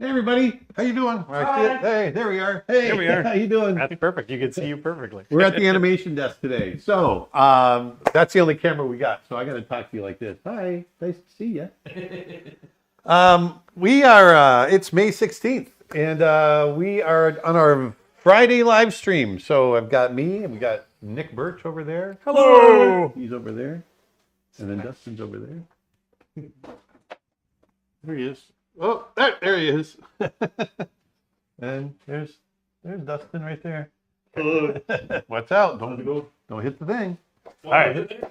Hey everybody, how you doing? Hi. Hey, there we are. Hey, There we are. how you doing? That's perfect. You can see you perfectly. We're at the animation desk today. So, that's the only camera we got. So I got to talk to you like this. Hi, nice to see you. We are, it's May 16th and we are on our Friday live stream. So I've got me and we got Nick Birch over there. Hello. He's over there. And then Dustin's over there. There he is. Oh, there he is. And there's Dustin right there. Watch out! Don't hit the thing. All right.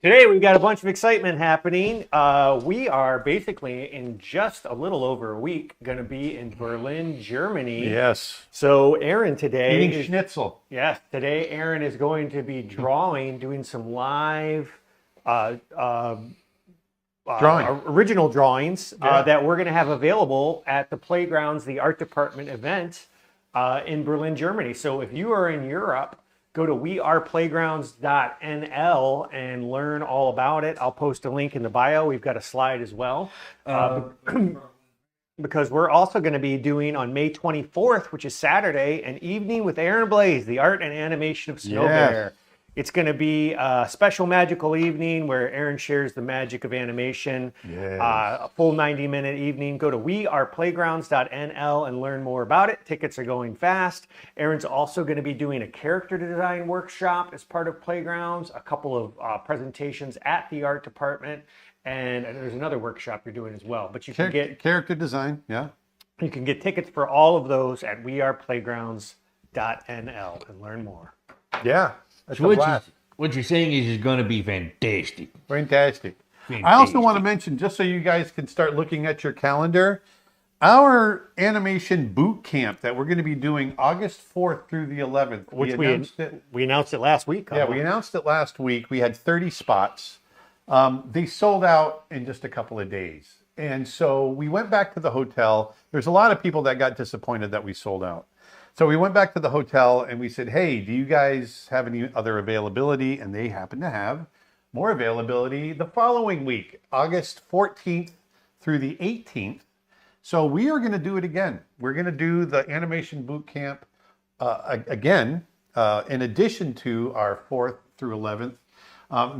Today we've got a bunch of excitement happening. We are basically in just a little over a week going to be in Berlin, Germany. Yes. So Aaron today Eating schnitzel. Yes, today Aaron is going to be doing some live original drawings that we're going to have available at the Playgrounds, the art department event in Berlin, Germany. So if you are in Europe, go to weareplaygrounds.nl and learn all about it. I'll post a link in the bio. We've got a slide as well. Because we're also going to be doing on May 24th, which is Saturday, an evening with Aaron Blaze, the art and animation of Snow Bear. It's going to be a special magical evening where Aaron shares the magic of animation. A full 90-minute evening. Go to weareplaygrounds.nl and learn more about it. Tickets are going fast. Aaron's also going to be doing a character design workshop as part of Playgrounds, a couple of presentations at the art department, and there's another workshop you're doing as well. But you can get character design. Yeah. You can get tickets for all of those at weareplaygrounds.nl and learn more. Yeah. So what you're saying is it's going to be fantastic. Fantastic. I also want to mention, just so you guys can start looking at your calendar, our animation boot camp that we're going to be doing August 4th through the 11th. Which we announced it last week. Yeah, we announced it last week. We had 30 spots. They sold out in just a couple of days. And so we went back to the hotel. There's a lot of people that got disappointed that we sold out. So we went back to the hotel and we said, hey, do you guys have any other availability? And they happen to have more availability the following week, August 14th through the 18th. So we are going to do it again. We're going to do the animation boot camp again, in addition to our 4th through 11th.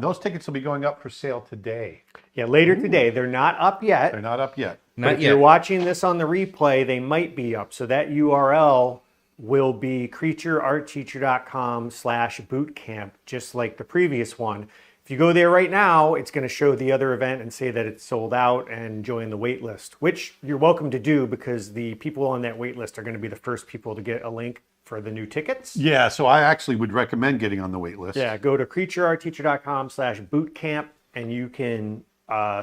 Those tickets will be going up for sale today. Yeah, later today. They're not up yet. They're not up yet. If you're watching this on the replay, they might be up. So that URL will be creatureartteacher.com/bootcamp, just like the previous one. If you go there right now, it's going to show the other event and say that it's sold out and join the wait list, which you're welcome to do because the people on that wait list are going to be the first people to get a link for the new tickets. Yeah, so I actually would recommend getting on the wait list. Yeah, go to creatureartteacher.com/bootcamp and you can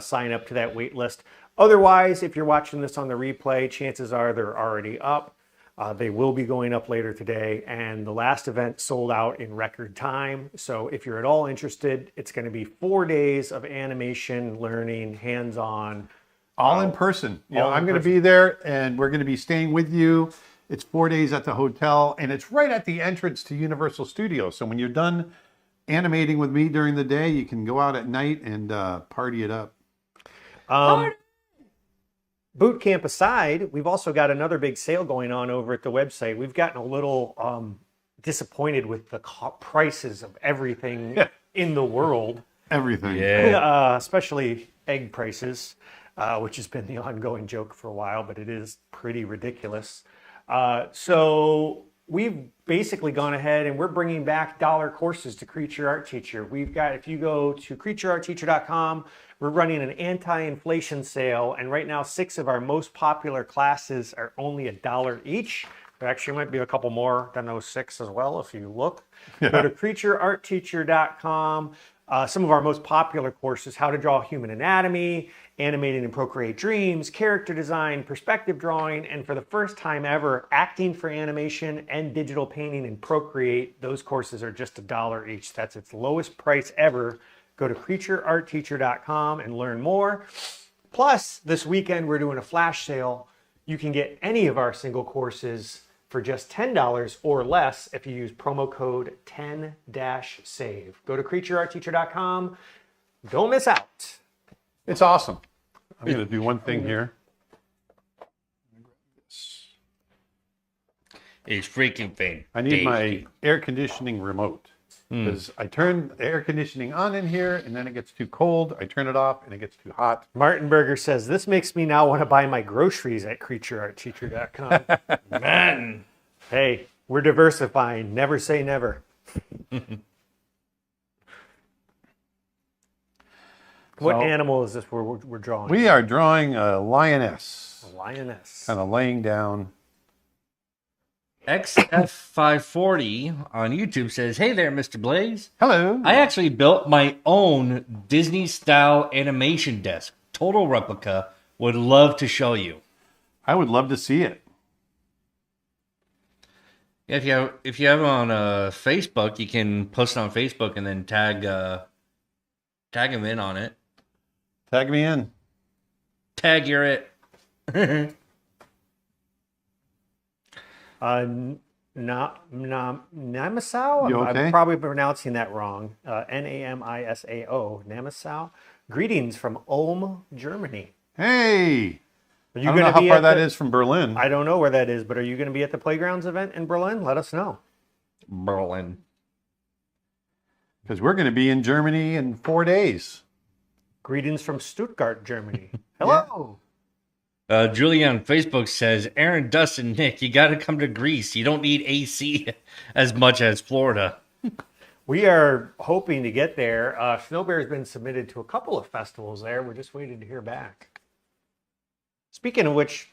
sign up to that wait list. Otherwise, if you're watching this on the replay, chances are they're already up. They will be going up later today, and the last event sold out in record time. So if you're at all interested, it's going to be 4 days of animation, learning, hands-on. All in person. I'm going to be there, and we're going to be staying with you. It's 4 days at the hotel, and it's right at the entrance to Universal Studios. So when you're done animating with me during the day, you can go out at night and party it up. Boot camp aside, we've also got another big sale going on over at the website. We've gotten a little disappointed with the prices of everything in the world. Everything. Yeah. Especially egg prices, which has been the ongoing joke for a while, but it is pretty ridiculous. So we've basically gone ahead and we're bringing back dollar courses to Creature Art Teacher. We've got, if you go to creatureartteacher.com, we're running an anti-inflation sale, and right now 6 of our most popular classes are only $1 each. There actually might be a couple more than those 6 as well if you look. Go to creatureartteacher.com. Some of our most popular courses: how to draw human anatomy, animating and Procreate dreams, character design, perspective drawing, and for the first time ever, acting for animation and digital painting in Procreate. Those courses are just $1 each. That's its lowest price ever. Go to creatureartteacher.com and learn more. Plus, this weekend we're doing a flash sale. You can get any of our single courses for just $10 or less if you use promo code 10-SAVE. Go to creatureartteacher.com. Don't miss out. It's awesome. I'm going to do one thing here. is freaking fantastic. I need my air conditioning remote because I turn the air conditioning on in here and then it gets too cold. I turn it off and it gets too hot. Martin Berger says, this makes me now want to buy my groceries at creatureartteacher.com. Man. Hey, we're diversifying. Never say never. What animal is this we're drawing? We are drawing a lioness. A lioness. Kind of laying down. XF540 on YouTube says, hey there, Mr. Blaze. Hello. I actually built my own Disney-style animation desk. Total replica. Would love to show you. I would love to see it. If you have it on Facebook, you can post it on Facebook and then tag him in on it. Tag me in. Tag you're it. Namasao? You okay? I'm probably pronouncing that wrong. Namisao. Namasao. Greetings from Ulm, Germany. Hey. Are I you don't going know to how be far at that the- is from Berlin. I don't know where that is, but are you going to be at the Playgrounds event in Berlin? Let us know. Berlin. Because we're going to be in Germany in 4 days. Greetings from Stuttgart, Germany. Hello. Julie on Facebook says, Aaron, Dustin, Nick, you got to come to Greece. You don't need AC as much as Florida. We are hoping to get there. Snow Bear's been submitted to a couple of festivals there. We're just waiting to hear back. Speaking of which,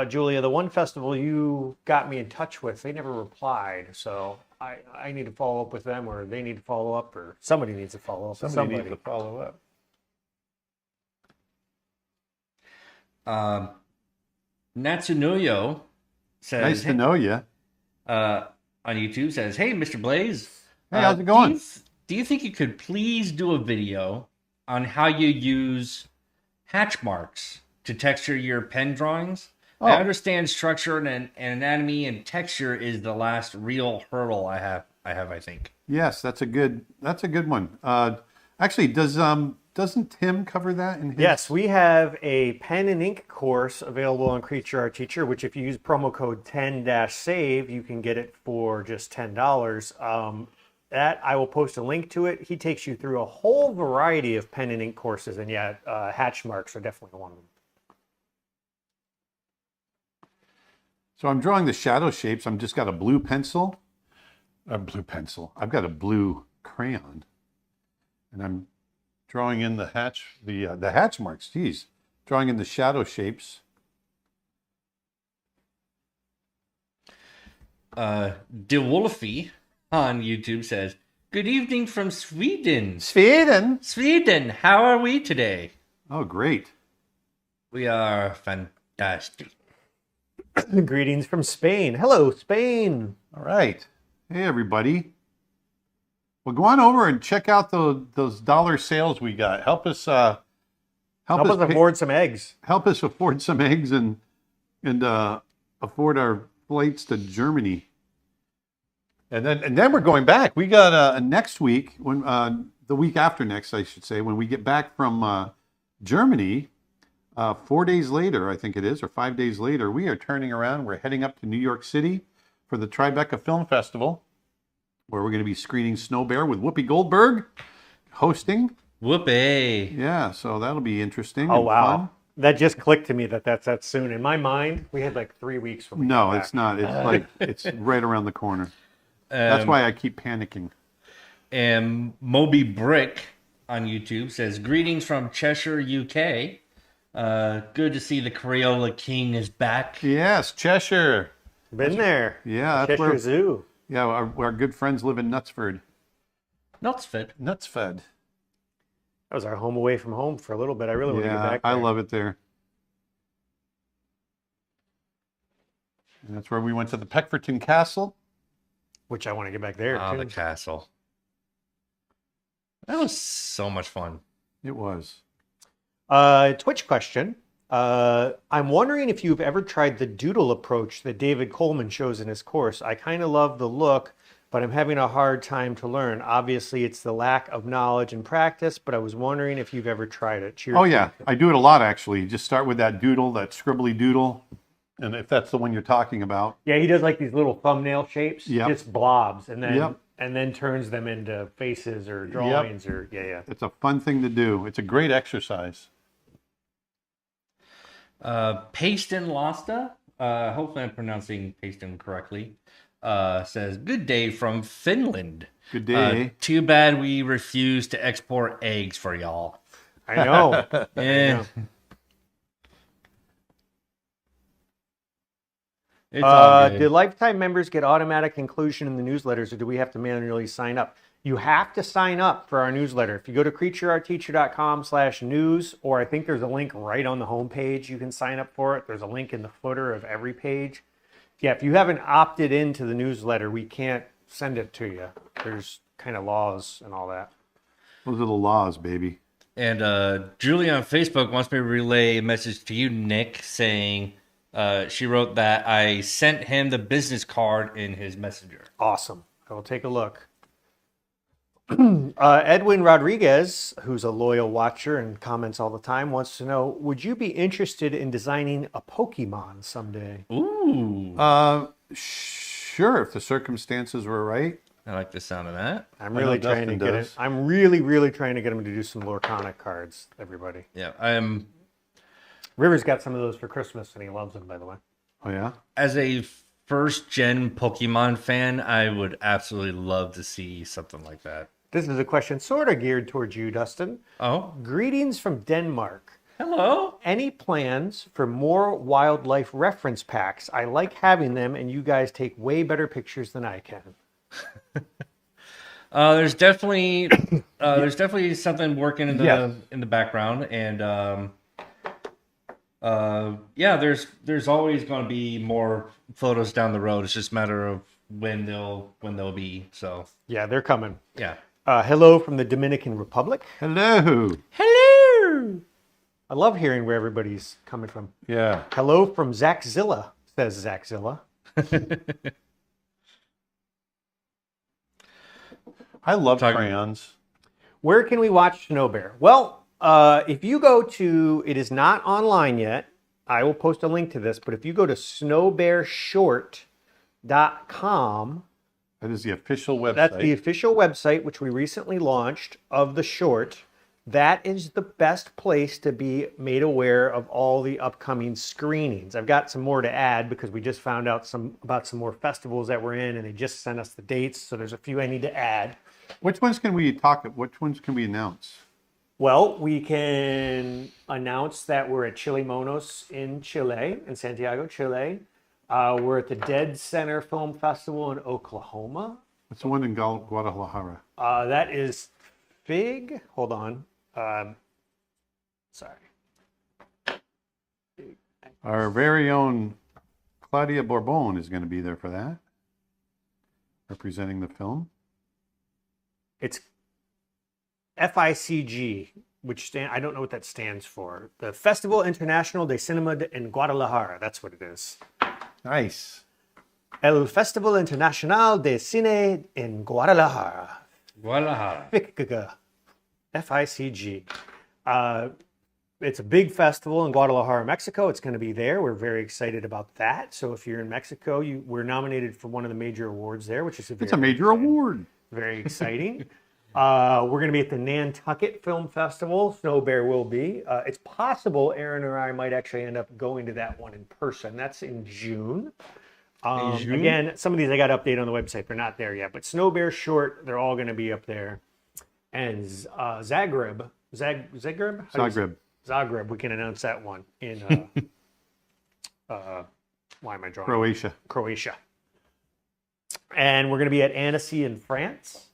Julia, the one festival you got me in touch with, they never replied. So I need to follow up with them, or they need to follow up, or somebody needs to follow up with Somebody needs to follow up. Natsunoyo says, Nice to know you. on YouTube says, hey, Mr. Blaze. Hey, how's it going? Do you think you could please do a video on how you use hatch marks to texture your pen drawings? Oh. I understand structure and anatomy and texture is the last real hurdle I have, I think. Yes, that's a good one. Actually, doesn't Tim cover that in his? Yes, we have a pen and ink course available on Creature Art Teacher, which if you use promo code 10-SAVE, you can get it for just $10. That I will post a link to it. He takes you through a whole variety of pen and ink courses, and yeah, hatch marks are definitely one of them. So I'm drawing the shadow shapes. I'm just got a blue pencil. I've got a blue crayon, and I'm drawing in the hatch marks. Geez, drawing in the shadow shapes. DeWolfie on YouTube says, good evening from Sweden. Sweden. How are we today? Oh, great. We are fantastic. Greetings from Spain. Hello, Spain. All right. Hey, everybody. Well, go on over and check out those dollar sales we got. Help us afford some eggs. Help us afford some eggs and afford our flights to Germany. And then we're going back. We got next week, when the week after next, I should say, when we get back from Germany, 4 days later, I think it is, or 5 days later, we are turning around. We're heading up to New York City for the Tribeca Film Festival, where we're going to be screening Snow Bear with Whoopi Goldberg hosting. Whoopee. Yeah, so that'll be interesting. Oh, and wow. fun. That just clicked to me that's that soon. In my mind, we had like 3 weeks from No, it's not. It's like it's right around the corner. That's why I keep panicking. And Moby Brick on YouTube says, greetings from Cheshire, UK. Good to see the Crayola King is back. Yes, Cheshire. Been there. Yeah, that's Cheshire where. Zoo. Yeah, our good friends live in Knutsford. Knutsford. Knutsford. That was our home away from home for a little bit. I really want to get Yeah, back there. I love it there. And that's where we went to the Peckforton Castle. Which I want to get back there, Oh, too. the castle. That was so much fun. It was. Twitch question. I'm wondering if you've ever tried the doodle approach that David Coleman shows in his course. I kind of love the look, but I'm having a hard time to learn. Obviously, it's the lack of knowledge and practice, but I was wondering if you've ever tried it. Cheers. Oh, yeah. I do it a lot, actually. Just start with that doodle, that scribbly doodle, And if that's the one you're talking about, Yeah, he does like these little thumbnail shapes, Yep. just blobs, and then Yep. and then turns them into faces or drawings or yeah. it's a fun thing to do. It's a great exercise. Paston Lasta, hopefully I'm pronouncing Paston correctly, says, "Good day from Finland. Good day. Too bad we refuse to export eggs for y'all." I know. Yeah. It's all good. Do lifetime members get automatic inclusion in the newsletters, or do we have to manually sign up? You have to sign up for our newsletter. If you go to creatureartteacher.com/news, or I think there's a link right on the homepage, you can sign up for it. There's a link in the footer of every page. Yeah, if you haven't opted into the newsletter, we can't send it to you. There's kind of laws and all that. Those are the laws, baby. And Julie on Facebook wants me to relay a message to you, Nick, saying she wrote that I sent him the business card in his messenger. Awesome. I will take a look. Edwin Rodriguez, who's a loyal watcher and comments all the time, wants to know, would you be interested in designing a Pokemon someday? Ooh. Sure, if the circumstances were right. I like the sound of that. I'm really know trying to Dustin get does. it. I'm really trying to get him to do some Lorcana cards, everybody. Yeah, I'm River's got some of those for Christmas, and he loves them, by the way. Oh, yeah? as a first gen Pokemon fan, I would absolutely love to see something like that. This is a question sort of geared towards you, Dustin. Oh, Greetings from Denmark. hello. Any plans for more wildlife reference packs? I like having them, and you guys take way better pictures than I can. There's definitely something working in the Yes. in the background, and yeah, there's always going to be more photos down the road. It's just a matter of when they'll be. So Yeah, they're coming. yeah. Hello from the Dominican Republic. Hello. Hello. I love hearing where everybody's coming from. Yeah. Hello from Zachzilla, says Zachzilla. I love Talking- crayons. Where can we watch Snow Bear? Well, if you go to, it is not online yet. I will post a link to this, but if you go to snowbearshort.com, That is the official website. that's the official website, which we recently launched, of the short. That is the best place to be made aware of all the upcoming screenings. I've got some more to add because we just found out about some more festivals that we're in, and they just sent us the dates. So there's a few I need to add. Which ones can we talk? Which ones can we announce? Well, we can announce that we're at Chile Monos in Chile, in Santiago, Chile. We're at the Dead Center Film Festival in Oklahoma. What's the one in Guadalajara? That is Fig. Hold on. Sorry. Our very own Claudia Bourbon is going to be there for that, representing the film. It's FICG, which I don't know what that stands for. The Festival International de Cinema in Guadalajara. That's what it is. Nice. El Festival Internacional de Cine en Guadalajara. Guadalajara. FICG. It's a big festival in Guadalajara, Mexico. It's going to be there. We're very excited about that. So if you're in Mexico, we're nominated for one of the major awards there, which is It's a major award. very exciting. We're going to be at the Nantucket Film Festival. Snow Bear will be. It's possible Aaron or I might actually end up going to that one in person. That's in June. June? Again, some of these I got to update on the website. They're not there yet. But Snow Bear Short, they're all going to be up there. And Zagreb. Zagreb? How do you say- Zagreb. Zagreb. We can announce that one in, why am I drawing? Croatia. And we're going to be at Annecy in France.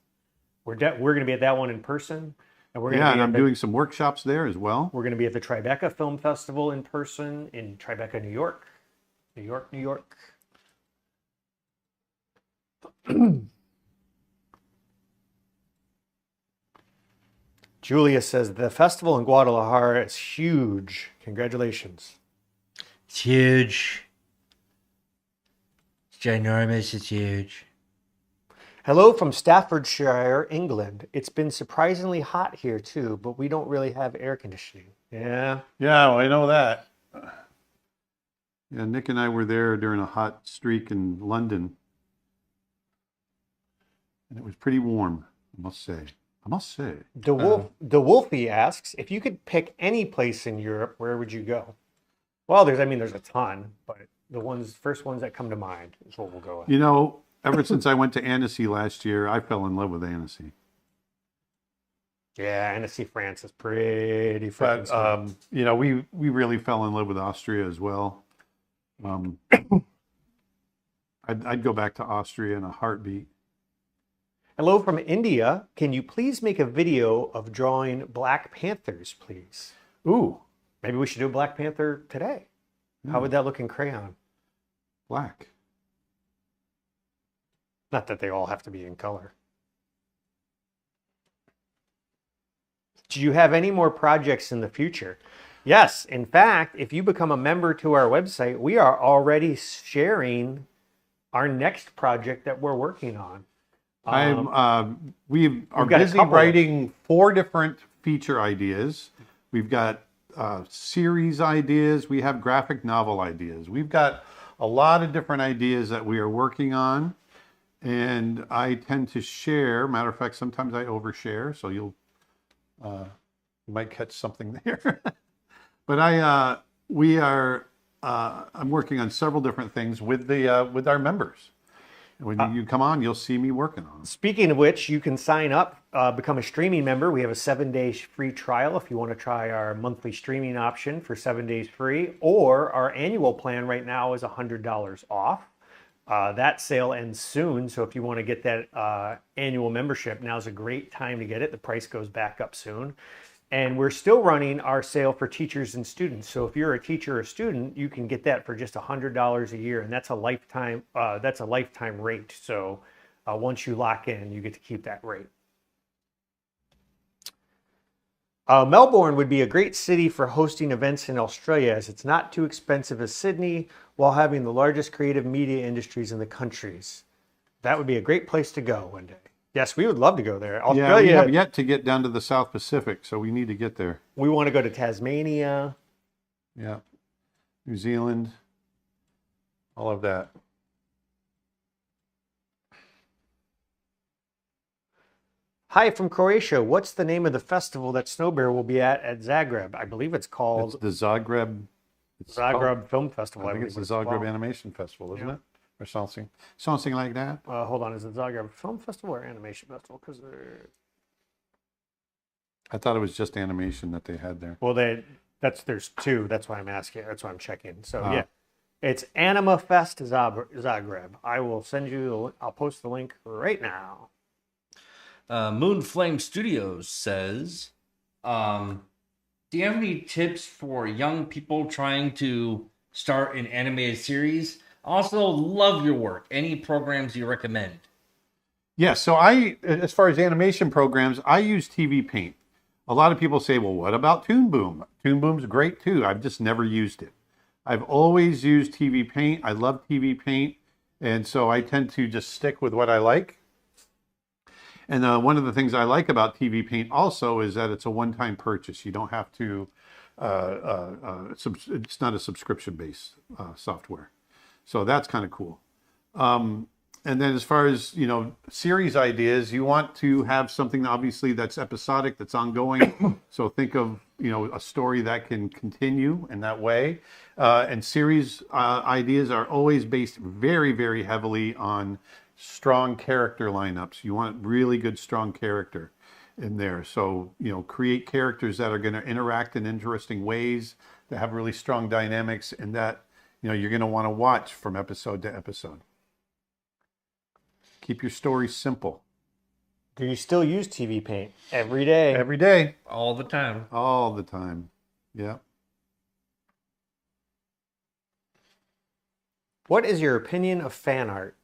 We're going to be at that one in person. And we're going Yeah, to and be I'm doing some workshops there as well. We're going to be at the Tribeca Film Festival in person in Tribeca, New York. New York. Julia says the festival in Guadalajara is huge. Congratulations. It's huge. It's ginormous. It's huge. Hello from Staffordshire, England. It's been surprisingly hot here too, but we don't really have air conditioning. Yeah. Yeah, well, I know that. Yeah, Nick and I were there during a hot streak in London, and it was pretty warm, I must say. I must say. The Wolfie asks, if you could pick any place in Europe, where would you go? Well, there's a ton, but the first ones that come to mind is what we'll go with. You know, ever since I went to Annecy last year, I fell in love with Annecy. Yeah, Annecy, France is pretty freaking But sweet. you know, we really fell in love with Austria as well. I'd go back to Austria in a heartbeat. Hello from India. Can you please make a video of drawing Black Panthers, please? Ooh, Maybe we should do Black Panther today. How would that look in crayon? black. Not that they all have to be in color. Do you have any more projects in the future? Yes. In fact, if you become a member to our website, we are already sharing our next project that we're working on. We are got a busy couple. writing 4 different feature ideas. We've got series ideas. We have graphic novel ideas. We've got a lot of different ideas that we are working on. And I tend to share. Matter of fact, sometimes I overshare. So you might catch something there. But I'm working on several different things with our members. When you come on, you'll see me working on them. Speaking of which, you can sign up, become a streaming member. We have a 7-day free trial if you want to try our monthly streaming option for 7 days free, or our annual plan right now is $100 off. That sale ends soon, so if you want to get that annual membership, now's a great time to get it. The price goes back up soon. And we're still running our sale for teachers and students. So if you're a teacher or student, you can get that for just $100 a year, and that's a lifetime. That's a lifetime rate. So once you lock in, you get to keep that rate. Melbourne would be a great city for hosting events in Australia, as it's not too expensive as Sydney, while having the largest creative media industries in the countries. That would be a great place to go one day. Yes, we would love to go there. Yeah, Australia, we have yet to get down to the South Pacific, so we need to get there. we want to go to Tasmania. Yeah, New Zealand, all of that. Hi from Croatia. What's the name of the festival that Snow Bear will be at Zagreb? I believe it's It's called the Zagreb. Zagreb Film Festival. I think it's the Zagreb Animation Festival, isn't Yeah. it? Or something like that. Hold on, is it Zagreb Film Festival or Animation Festival? Because I thought it was just animation that they had there. well, there's 2. That's why I'm asking. That's why I'm checking. So Ah. yeah, it's Anima Fest Zagreb. I will send you. I'll post the link right now. Moonflame Studios says, do you have any tips for young people trying to start an animated series? Also, love your work. Any programs you recommend? Yeah, so as far as animation programs, I use TV Paint. A lot of people say, well, what about Toon Boom? Toon Boom's great too. I've just never used it. I've always used TV Paint. I love TV Paint. And so I tend to just stick with what I like. And one of the things I like about TV Paint also is that it's a one-time purchase. You don't have to, it's not a subscription-based software. So that's kind of cool. And then as far as, series ideas, you want to have something obviously that's episodic, that's ongoing. So think of, a story that can continue in that way. And series ideas are always based very, very heavily on strong character lineups. You want really good, strong character in there. So, create characters that are going to interact in interesting ways, that have really strong dynamics, and that, you're going to want to watch from episode to episode. Keep your story simple. Do you still use TV Paint every day? Every day. All the time. All the time. Yeah. What is your opinion of fan art?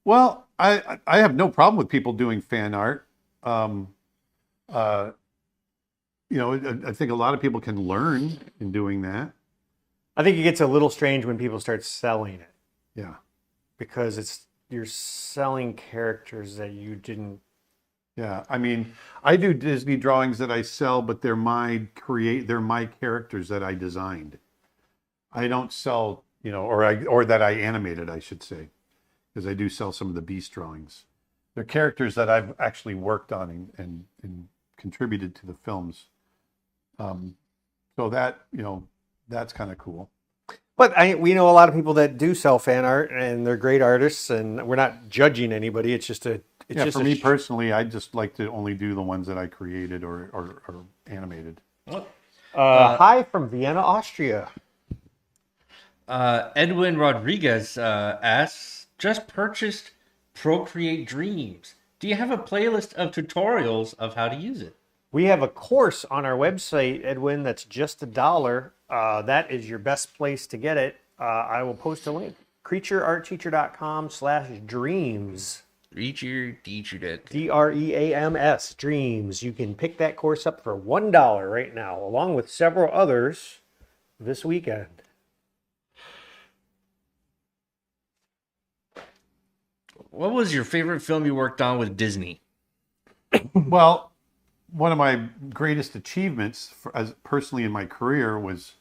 Well, I have no problem with people doing fan art. I think a lot of people can learn in doing that. I think it gets a little strange when people start selling it, Yeah. because you're selling characters that you didn't. Yeah. I mean, I do Disney drawings that I sell, but they're my characters that I designed. I don't sell, or that I animated, I should say, because I do sell some of the Beast drawings. They're characters that I've actually worked on and contributed to the films. So that, that's kind of cool. But we know a lot of people that do sell fan art, and they're great artists, and we're not judging anybody. It's just For me personally, I just like to only do the ones that I created or animated. Hi from Vienna, Austria. Edwin Rodriguez asks, just purchased Procreate Dreams. Do you have a playlist of tutorials of how to use it? We have a course on our website, Edwin, that's just $1. That is your best place to get it. I will post a link. creatureartteacher.com/dreams. Creatureteacher. DREAMS, dreams. You can pick that course up for $1 right now, along with several others this weekend. What was your favorite film you worked on with Disney? Well, one of my greatest achievements as personally in my career was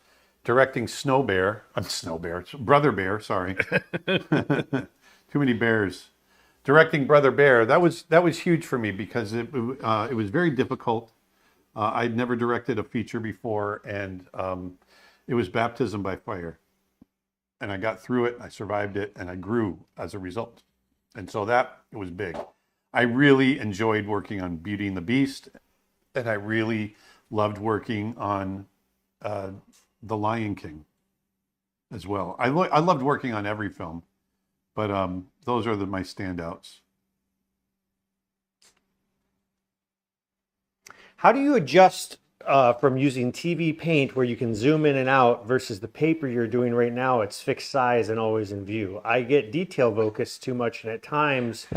directing Brother Bear, sorry. Too many bears. Directing Brother Bear, that was huge for me because it was very difficult. I'd never directed a feature before, and it was baptism by fire. And I got through it, I survived it, and I grew as a result. And so it was big. I really enjoyed working on Beauty and the Beast, and I really loved working on The Lion King as well. I loved working on every film, but those are my standouts. How do you adjust from using TV Paint where you can zoom in and out versus the paper you're doing right now? It's fixed size and always in view. I get detail focus too much, and at times,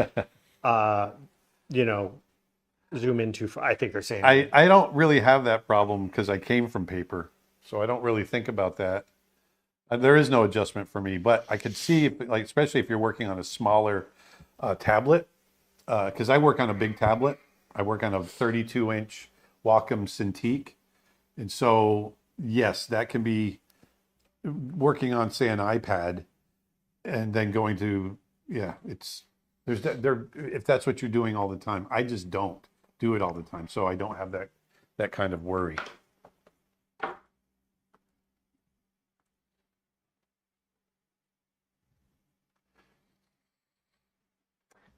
zoom in too far. I think they're saying I don't really have that problem because I came from paper, so I don't really think about that. There is no adjustment for me, but I could see, especially if you're working on a smaller tablet, because I work on a big tablet. I work on a 32-inch Wacom Cintiq, and so yes, that can be working on, say, an iPad, and then going to if that's what you're doing all the time. I just don't do it all the time, so I don't have that kind of worry.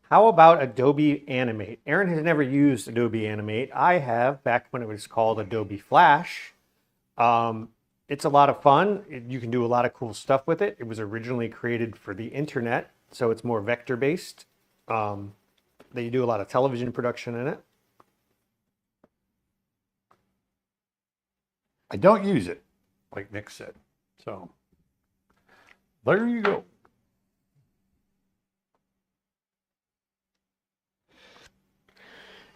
How about Adobe Animate? Aaron has never used Adobe Animate. I have, back when it was called Adobe Flash. It's a lot of fun. You can do a lot of cool stuff with it. It was originally created for the internet, so it's more vector-based. They do a lot of television production in it. I don't use it, like Nick said. So there you go.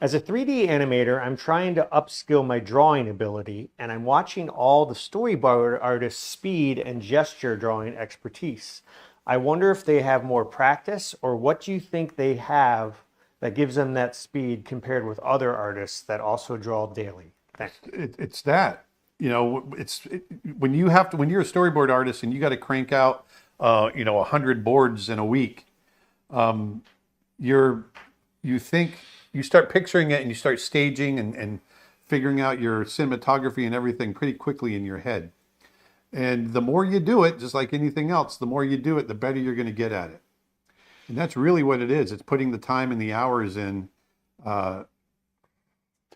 As a 3D animator, I'm trying to upskill my drawing ability, and I'm watching all the storyboard artists' speed and gesture drawing expertise. I wonder if they have more practice, or what do you think they have that gives them that speed compared with other artists that also draw daily? Thanks. It's that, when you're a storyboard artist and you got to crank out, 100 boards in a week, you start picturing it and you start staging and figuring out your cinematography and everything pretty quickly in your head. And the more you do it, just like anything else, the more you do it, the better you're going to get at it. And that's really what it is. It's putting the time and the hours in to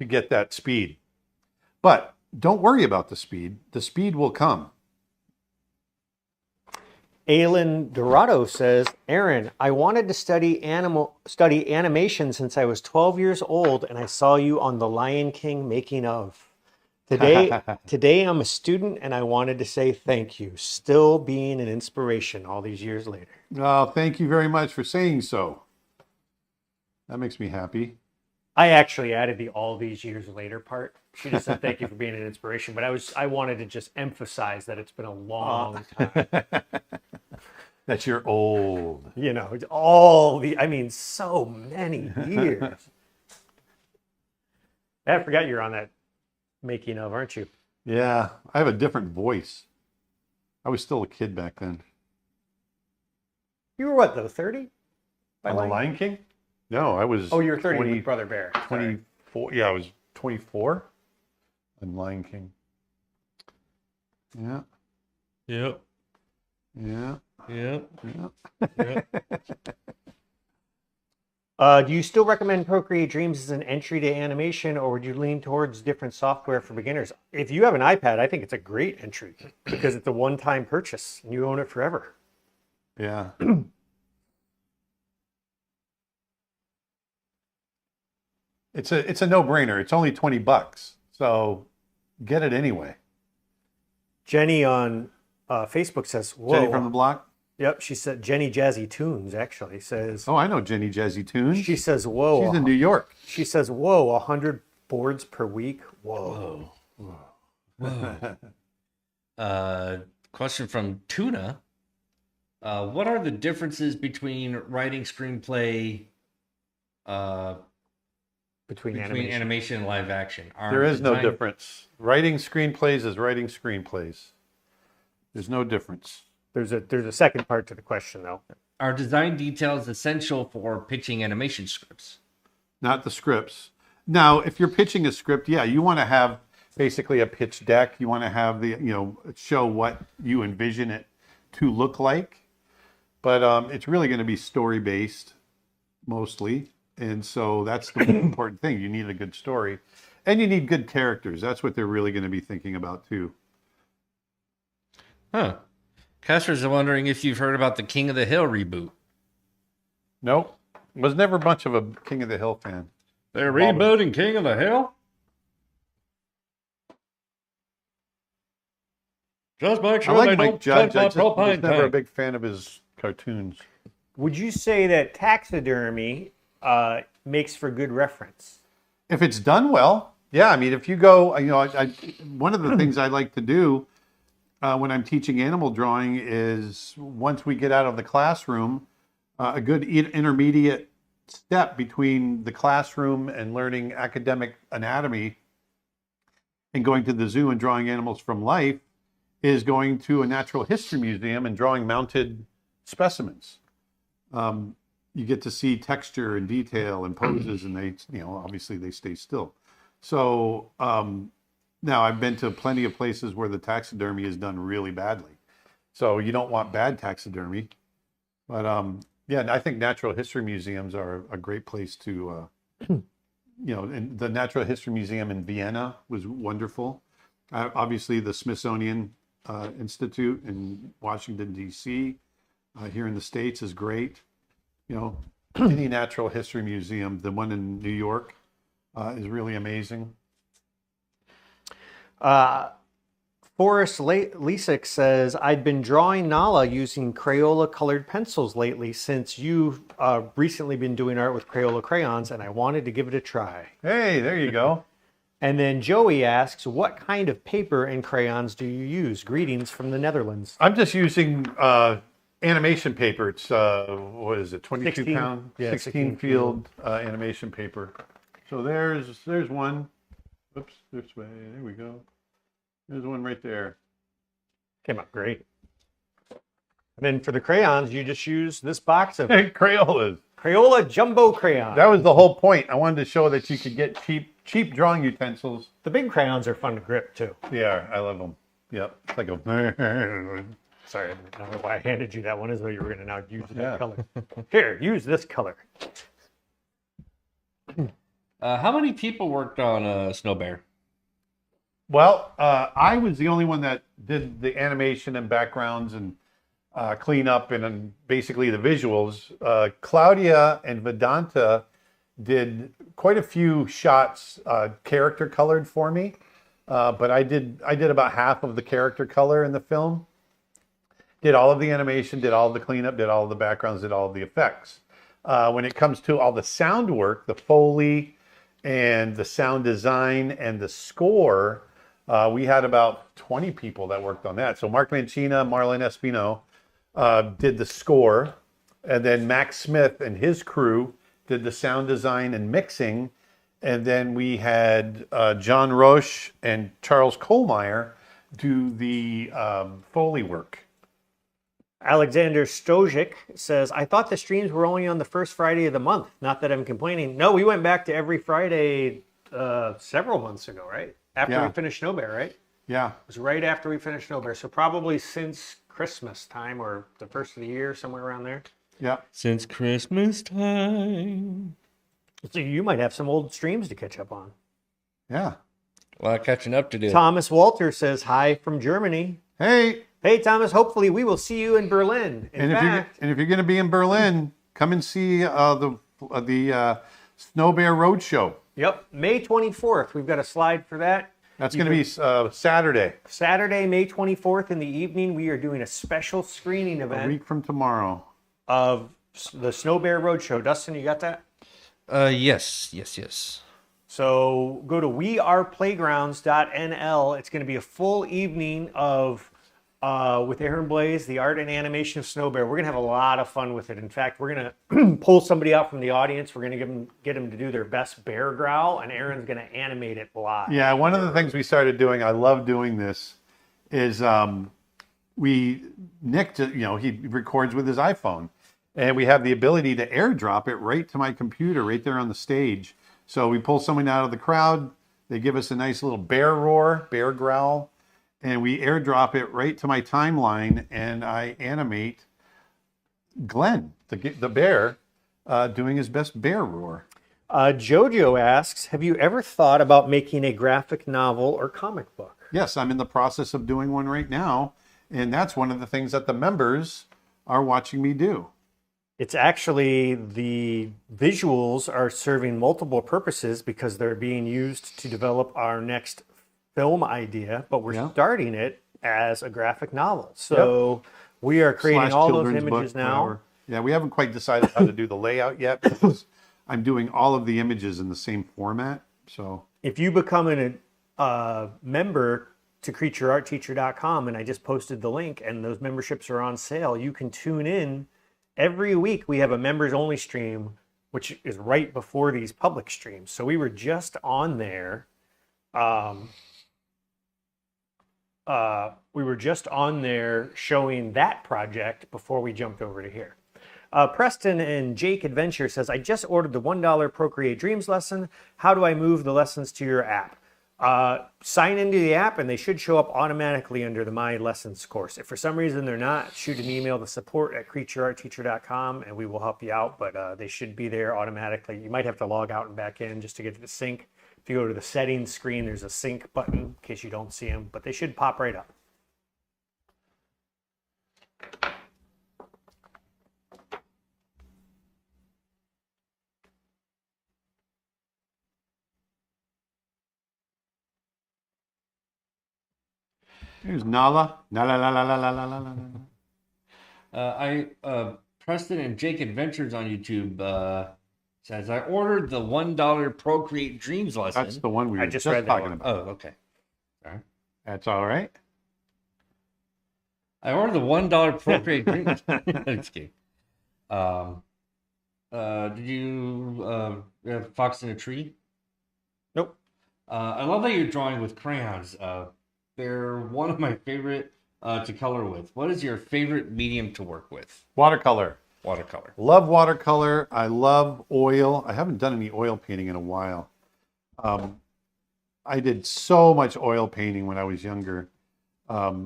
get that speed. But don't worry about the speed. The speed will come. Aylin Dorado says, Aaron, I wanted to study animation since I was 12 years old, and I saw you on The Lion King making of. Today I'm a student, and I wanted to say thank you. Still being an inspiration all these years later. Oh, thank you very much for saying so. That makes me happy. I actually added the all these years later part. She just said thank you for being an inspiration, but I wanted to just emphasize that it's been a long time. That you're old. It's so many years. I forgot you're on that making of, aren't you? Yeah, I have a different voice. I was still a kid back then. You were what though? 30? On The Lion King? No, I was. Oh, you were 30 20, with Brother Bear. Sorry. 24. Yeah, I was 24 on Lion King. Yeah. Yep. Yeah. Yep. Yeah. Do you still recommend Procreate Dreams as an entry to animation, or would you lean towards different software for beginners? If you have an iPad, I think it's a great entry because it's a one-time purchase and you own it forever. Yeah. It's a no-brainer. It's only $20. So get it anyway. Jenny on Facebook says, "Whoa." Jenny from the block? Yep, she said Jenny Jazzy Tunes actually says. Oh, I know Jenny Jazzy Tunes. She says, "Whoa." She's in New York. She says, "Whoa, 100 boards per week." Whoa. Question from Tuna. What are the differences between writing screenplay Between animation and live action? There is no difference. Writing screenplays is writing screenplays. There's no difference. There's a second part to the question though. Are design details essential for pitching animation scripts? Not the scripts. Now, if you're pitching a script, yeah, you want to have basically a pitch deck. You want to have show what you envision it to look like. But it's really going to be story-based mostly. And so that's the important thing. You need a good story. And you need good characters. That's what they're really going to be thinking about too. Huh. Casper's wondering if you've heard about the King of the Hill reboot. Nope. Was never much of a King of the Hill fan. They're rebooting King of the Hill? Just make sure I like they Mike don't Judge. touch my I just was propane never a tank. big fan of his cartoons. Would you say that taxidermy makes for good reference? If it's done well, yeah. I mean, if you go, one of the things I like to do when I'm teaching animal drawing is once we get out of the classroom, a good intermediate step between the classroom and learning academic anatomy and going to the zoo and drawing animals from life is going to a natural history museum and drawing mounted specimens. You get to see texture and detail and poses, and they, obviously they stay still. So now I've been to plenty of places where the taxidermy is done really badly. So you don't want bad taxidermy. But yeah, I think natural history museums are a great place to, and the Natural History Museum in Vienna was wonderful. Obviously, the Smithsonian Institute in Washington, D.C., here in the States is great. Any natural history museum, the one in New York is really amazing. Forrest Lisick says, I'd been drawing Nala using Crayola colored pencils lately since you've recently been doing art with Crayola crayons, and I wanted to give it a try. Hey, there you go. And then Joey asks, what kind of paper and crayons do you use? Greetings from the Netherlands. I'm just using animation paper. It's, what is it, 22 16, pound, yeah, 16 field animation paper. So there's one. Oops, this way. There we go. There's one right there. Came out great. And then for the crayons, you just use this box of Crayolas. Crayola jumbo crayon. That was the whole point. I wanted to show that you could get cheap drawing utensils. The big crayons are fun to grip too. Yeah, I love them. Yep. It's like a... Sorry, I don't know why I handed you that one as though you were going to now use that Yeah. color. Here, use this color. How many people worked on Snow Bear? Well, I was the only one that did the animation and backgrounds and cleanup and basically the visuals. Claudia and Vedanta did quite a few shots character colored for me, but I did about half of the character color in the film. Did all of the animation, did all of the cleanup, did all of the backgrounds, did all of the effects. When it comes to all the sound work, the Foley and the sound design and the score, we had about 20 people that worked on that. So Mark Mancina, Marlon Espino did the score, and then Max Smith and his crew did the sound design and mixing. And then we had John Roche and Charles Kohlmeyer do the Foley work. Alexander Stojic says, I thought the streams were only on the first Friday of the month. Not that I'm complaining. No, we went back to every Friday several months ago, right? After we finished Snow Bear, right? Yeah. It was right after we finished Snow Bear. So probably since Christmas time or the first of the year, somewhere around there. Yeah. Since Christmas time. So you might have some old streams to catch up on. Yeah. A lot of catching up to do. Thomas Walter says, hi from Germany. Hey. Hey, Thomas, hopefully we will see you in Berlin. In fact, if you're going to be in Berlin, come and see the Snow Bear Roadshow. Yep, May 24th. We've got a slide for that. That's going to be Saturday. Saturday, May 24th in the evening, we are doing a special screening A event week from tomorrow. of the Snow Bear Roadshow. Dustin, you got that? Yes. So go to weareplaygrounds.nl. It's going to be a full evening of with Aaron Blaze, the art and animation of Snow Bear. We're going to have a lot of fun with it. In fact, we're going to pull somebody out from the audience. We're going to get them to do their best bear growl, and Aaron's going to animate it live. Yeah, one of the things we started doing, I love doing this, is Nick, he records with his iPhone, and we have the ability to airdrop it right to my computer, right there on the stage. So we pull someone out of the crowd, they give us a nice little bear roar, bear growl, and we airdrop it right to my timeline, and I animate Glenn, the bear, doing his best bear roar. Jojo asks, have you ever thought about making a graphic novel or comic book? Yes, I'm in the process of doing one right now, and that's one of the things that the members are watching me do. It's actually, the visuals are serving multiple purposes because they're being used to develop our next film idea, but we're starting it as a graphic novel. So we are creating all those images now. Whatever. Yeah, we haven't quite decided how to do the layout yet because I'm doing all of the images in the same format. So if you become a member to creatureartteacher.com, and I just posted the link, and those memberships are on sale, you can tune in. Every week we have a members only stream, which is right before these public streams. So we were just on there. We were just on there showing that project before we jumped over to here. Preston and Jake Adventure says, I just ordered the $1 Procreate Dreams lesson. How do I move the lessons to your app? Sign into the app and they should show up automatically under the My Lessons course. If for some reason they're not, shoot an email to support@creatureartteacher.com and we will help you out, but they should be there automatically. You might have to log out and back in just to get to the sync. If you go to the settings screen, there's a sync button in case you don't see them, but they should pop right up. here's Nala. Nala la la la la la la la. Preston and Jake Adventures on YouTube says, I ordered the $1 Procreate Dreams lesson. That's the one we were just just read that talking one. about. Oh, okay. Sorry. That's all right. I ordered the $1 Procreate Dreams. Just kidding. Did you have Fox in a Tree? Nope. I love that you're drawing with crayons. They're one of my favorite to color with. What is your favorite medium to work with? Watercolor. Watercolor. Love watercolor. I love oil. I haven't done any oil painting in a while. I did so much oil painting when I was younger. I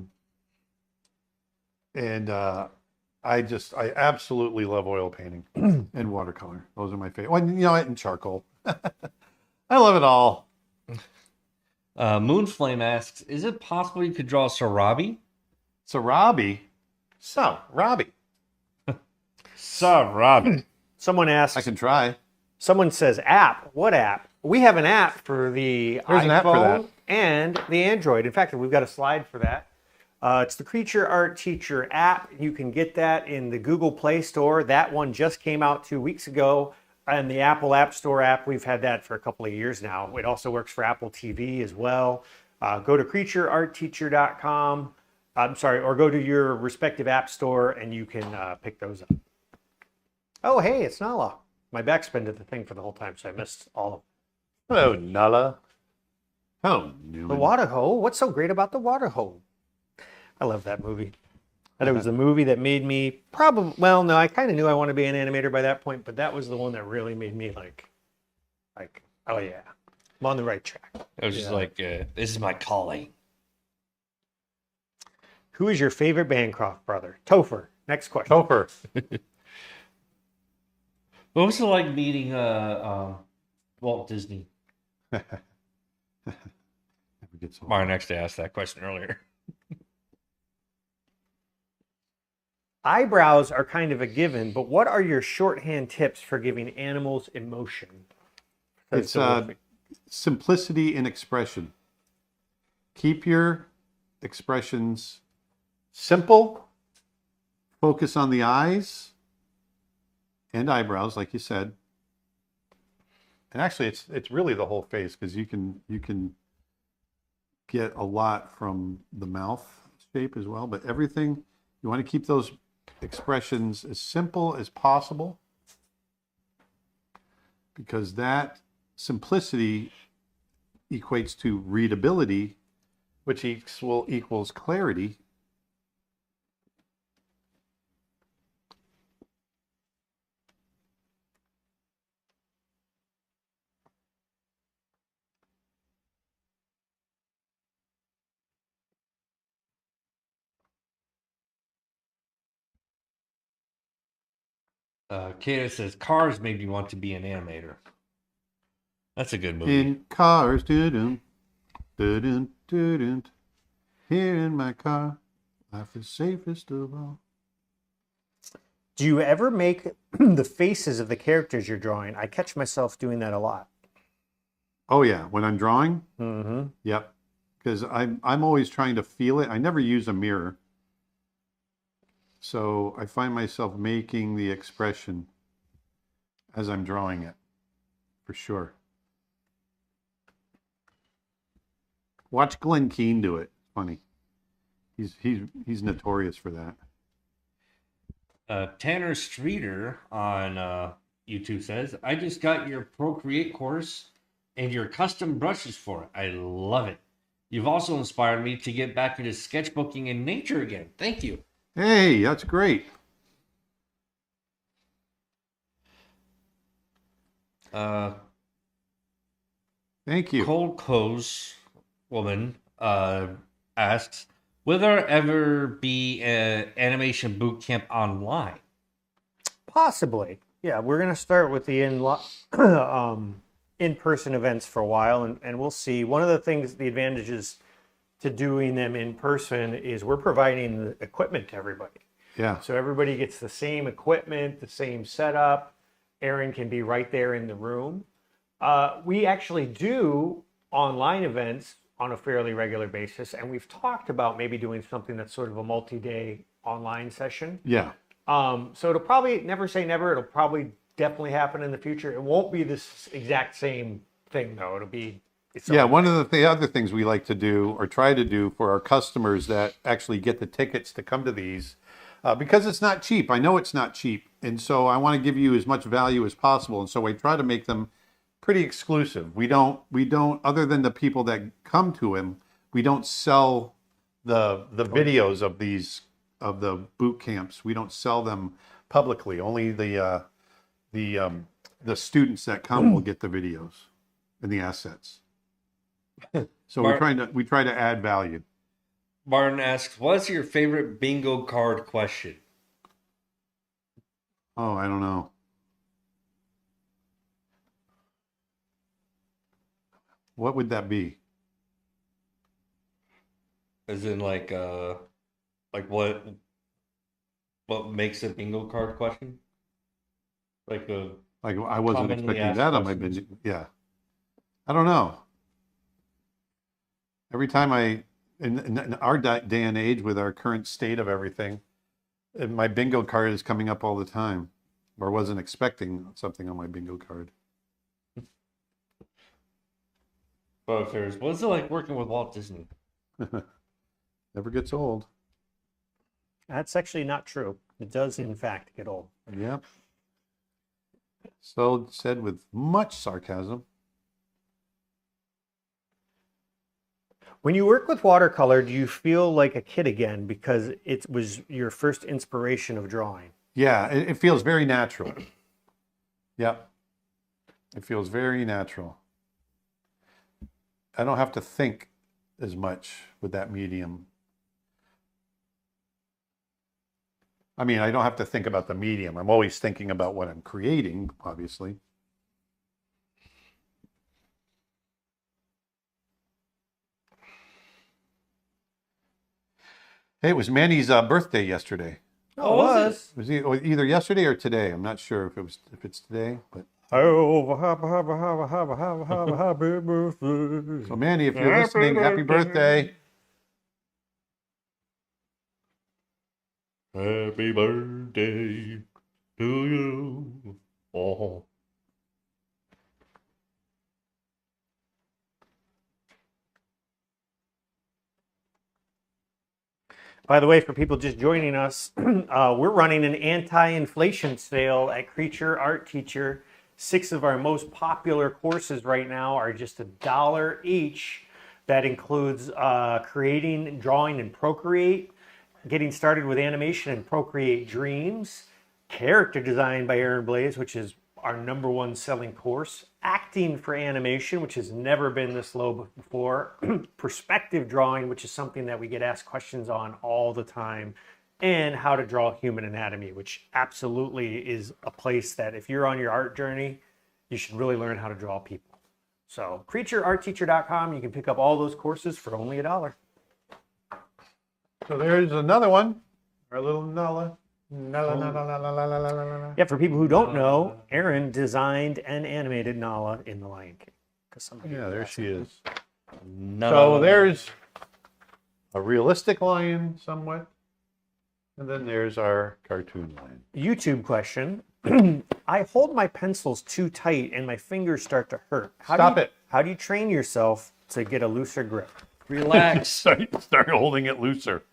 absolutely love oil painting and watercolor. Those are my favorite. Well, and charcoal. I love it all. Moonflame asks, is it possible you could draw Sarabi? Sarabi? Robbie. Sarabi. Someone asks, I can try. someone says app. What app? We have an app for the There's an app for iPhone that. and the Android. In fact, we've got a slide for that. It's the Creature Art Teacher app. You can get that in the Google Play Store. That one just came out 2 weeks ago. And the Apple App Store app, we've had that for a couple of years now. It also works for Apple TV as well. Go to creatureartteacher.com. Or go to your respective app store and you can pick those up. Oh, hey, it's Nala. My back's been to the thing for the whole time, so I missed all of them. Hello, Nala. Oh, The Newman. Water Hole. What's so great about The Water Hole? I love that movie. And it was the movie that made me probably, well, no, I kind of knew I wanted to be an animator by that point, but that was the one that really made me like, oh yeah, I'm on the right track. I was just like, this is my calling. Who is your favorite Bancroft brother? Topher. Next question. Topher. What was it like meeting Walt Disney? Never gets old. Martin actually asked that question earlier. Eyebrows are kind of a given, but what are your shorthand tips for giving animals emotion? It's simplicity in expression. Keep your expressions simple. Focus on the eyes and eyebrows, like you said. And actually, it's really the whole face, because you can get a lot from the mouth shape as well. But everything, you want to keep those expressions as simple as possible, because that simplicity equates to readability, which equals clarity. Kata says, Cars made me want to be an animator. That's a good movie. In cars, doo-doo, doo-doo, doo-doo. Here in my car, life is safest of all. Do you ever make the faces of the characters you're drawing? I catch myself doing that a lot. Oh yeah, when I'm drawing, Mm-hmm. yep, because I'm always trying to feel it. I never use a mirror, so I find myself making the expression as I'm drawing it, for sure. Watch Glenn Keane do it. Funny, he's notorious for that. Tanner Streeter on YouTube says, I just got your Procreate course and your custom brushes for it. I love it. You've also inspired me to get back into sketchbooking in nature again. Thank you. Hey, that's great. Thank you. Cole Coe's woman asks, will there ever be an animation boot camp online? Possibly. Yeah, we're going to start with the in-person events for a while, and we'll see. One of the things, the advantages to doing them in person is we're providing the equipment to everybody. Yeah. So everybody gets the same equipment, the same setup. Aaron can be right there in the room. We actually do online events on a fairly regular basis, and we've talked about maybe doing something that's sort of a multi-day online session. Yeah. So it'll probably, never say never, it'll probably definitely happen in the future. It won't be this exact same thing, though. It'll be... Yeah, one of the other things we like to do, or try to do, for our customers that actually get the tickets to come to these, because it's not cheap. I know it's not cheap, and so I want to give you as much value as possible, and so we try to make them pretty exclusive. We don't, other than the people that come to him, we don't sell the videos of these, of the boot camps. We don't sell them publicly. Only the students that come will get the videos and the assets. So we try to add value. Martin asks, what's your favorite bingo card question? Oh, I don't know. What would that be? As in like what makes a bingo card question? Like I wasn't commonly expecting asked that on my questions. bingo. Yeah. I don't know. Every time in our day and age, with our current state of everything, my bingo card is coming up all the time, or wasn't expecting something on my bingo card. But if there's, what's it like working with Walt Disney? Never gets old. That's actually not true. It does, in fact, get old. Yep. So said with much sarcasm. When you work with watercolor, do you feel like a kid again because it was your first inspiration of drawing? Yeah, it feels very natural. Yep. It feels very natural. I don't have to think as much with that medium. I mean, I don't have to think about the medium. I'm always thinking about what I'm creating, obviously. Hey, it was Manny's birthday yesterday. Oh, it was. It was either yesterday or today. I'm not sure if it's today, but Happy birthday. so Manny, if you're listening, happy birthday. Happy birthday to you. Oh. By the way, for people just joining us, we're running an anti-inflation sale at Creature Art Teacher. 6 of our most popular courses right now are just $1 each. That includes creating, drawing, and Procreate, getting started with animation and Procreate Dreams, character design by Aaron Blaze, which is our #1 selling course, acting for animation, which has never been this low before, perspective drawing, which is something that we get asked questions on all the time, and how to draw human anatomy, which absolutely is a place that if you're on your art journey, you should really learn how to draw people. So creatureartteacher.com, you can pick up all those courses for only $1. So there's another one. Our little Nala. Yeah, for people who don't know, Aaron designed and animated Nala in The Lion King. Yeah, there she is. No. So there's a realistic lion somewhat. And then there's our cartoon lion. YouTube question. I hold my pencils too tight and my fingers start to hurt. Stop it. How do you train yourself to get a looser grip? Relax. Start holding it looser.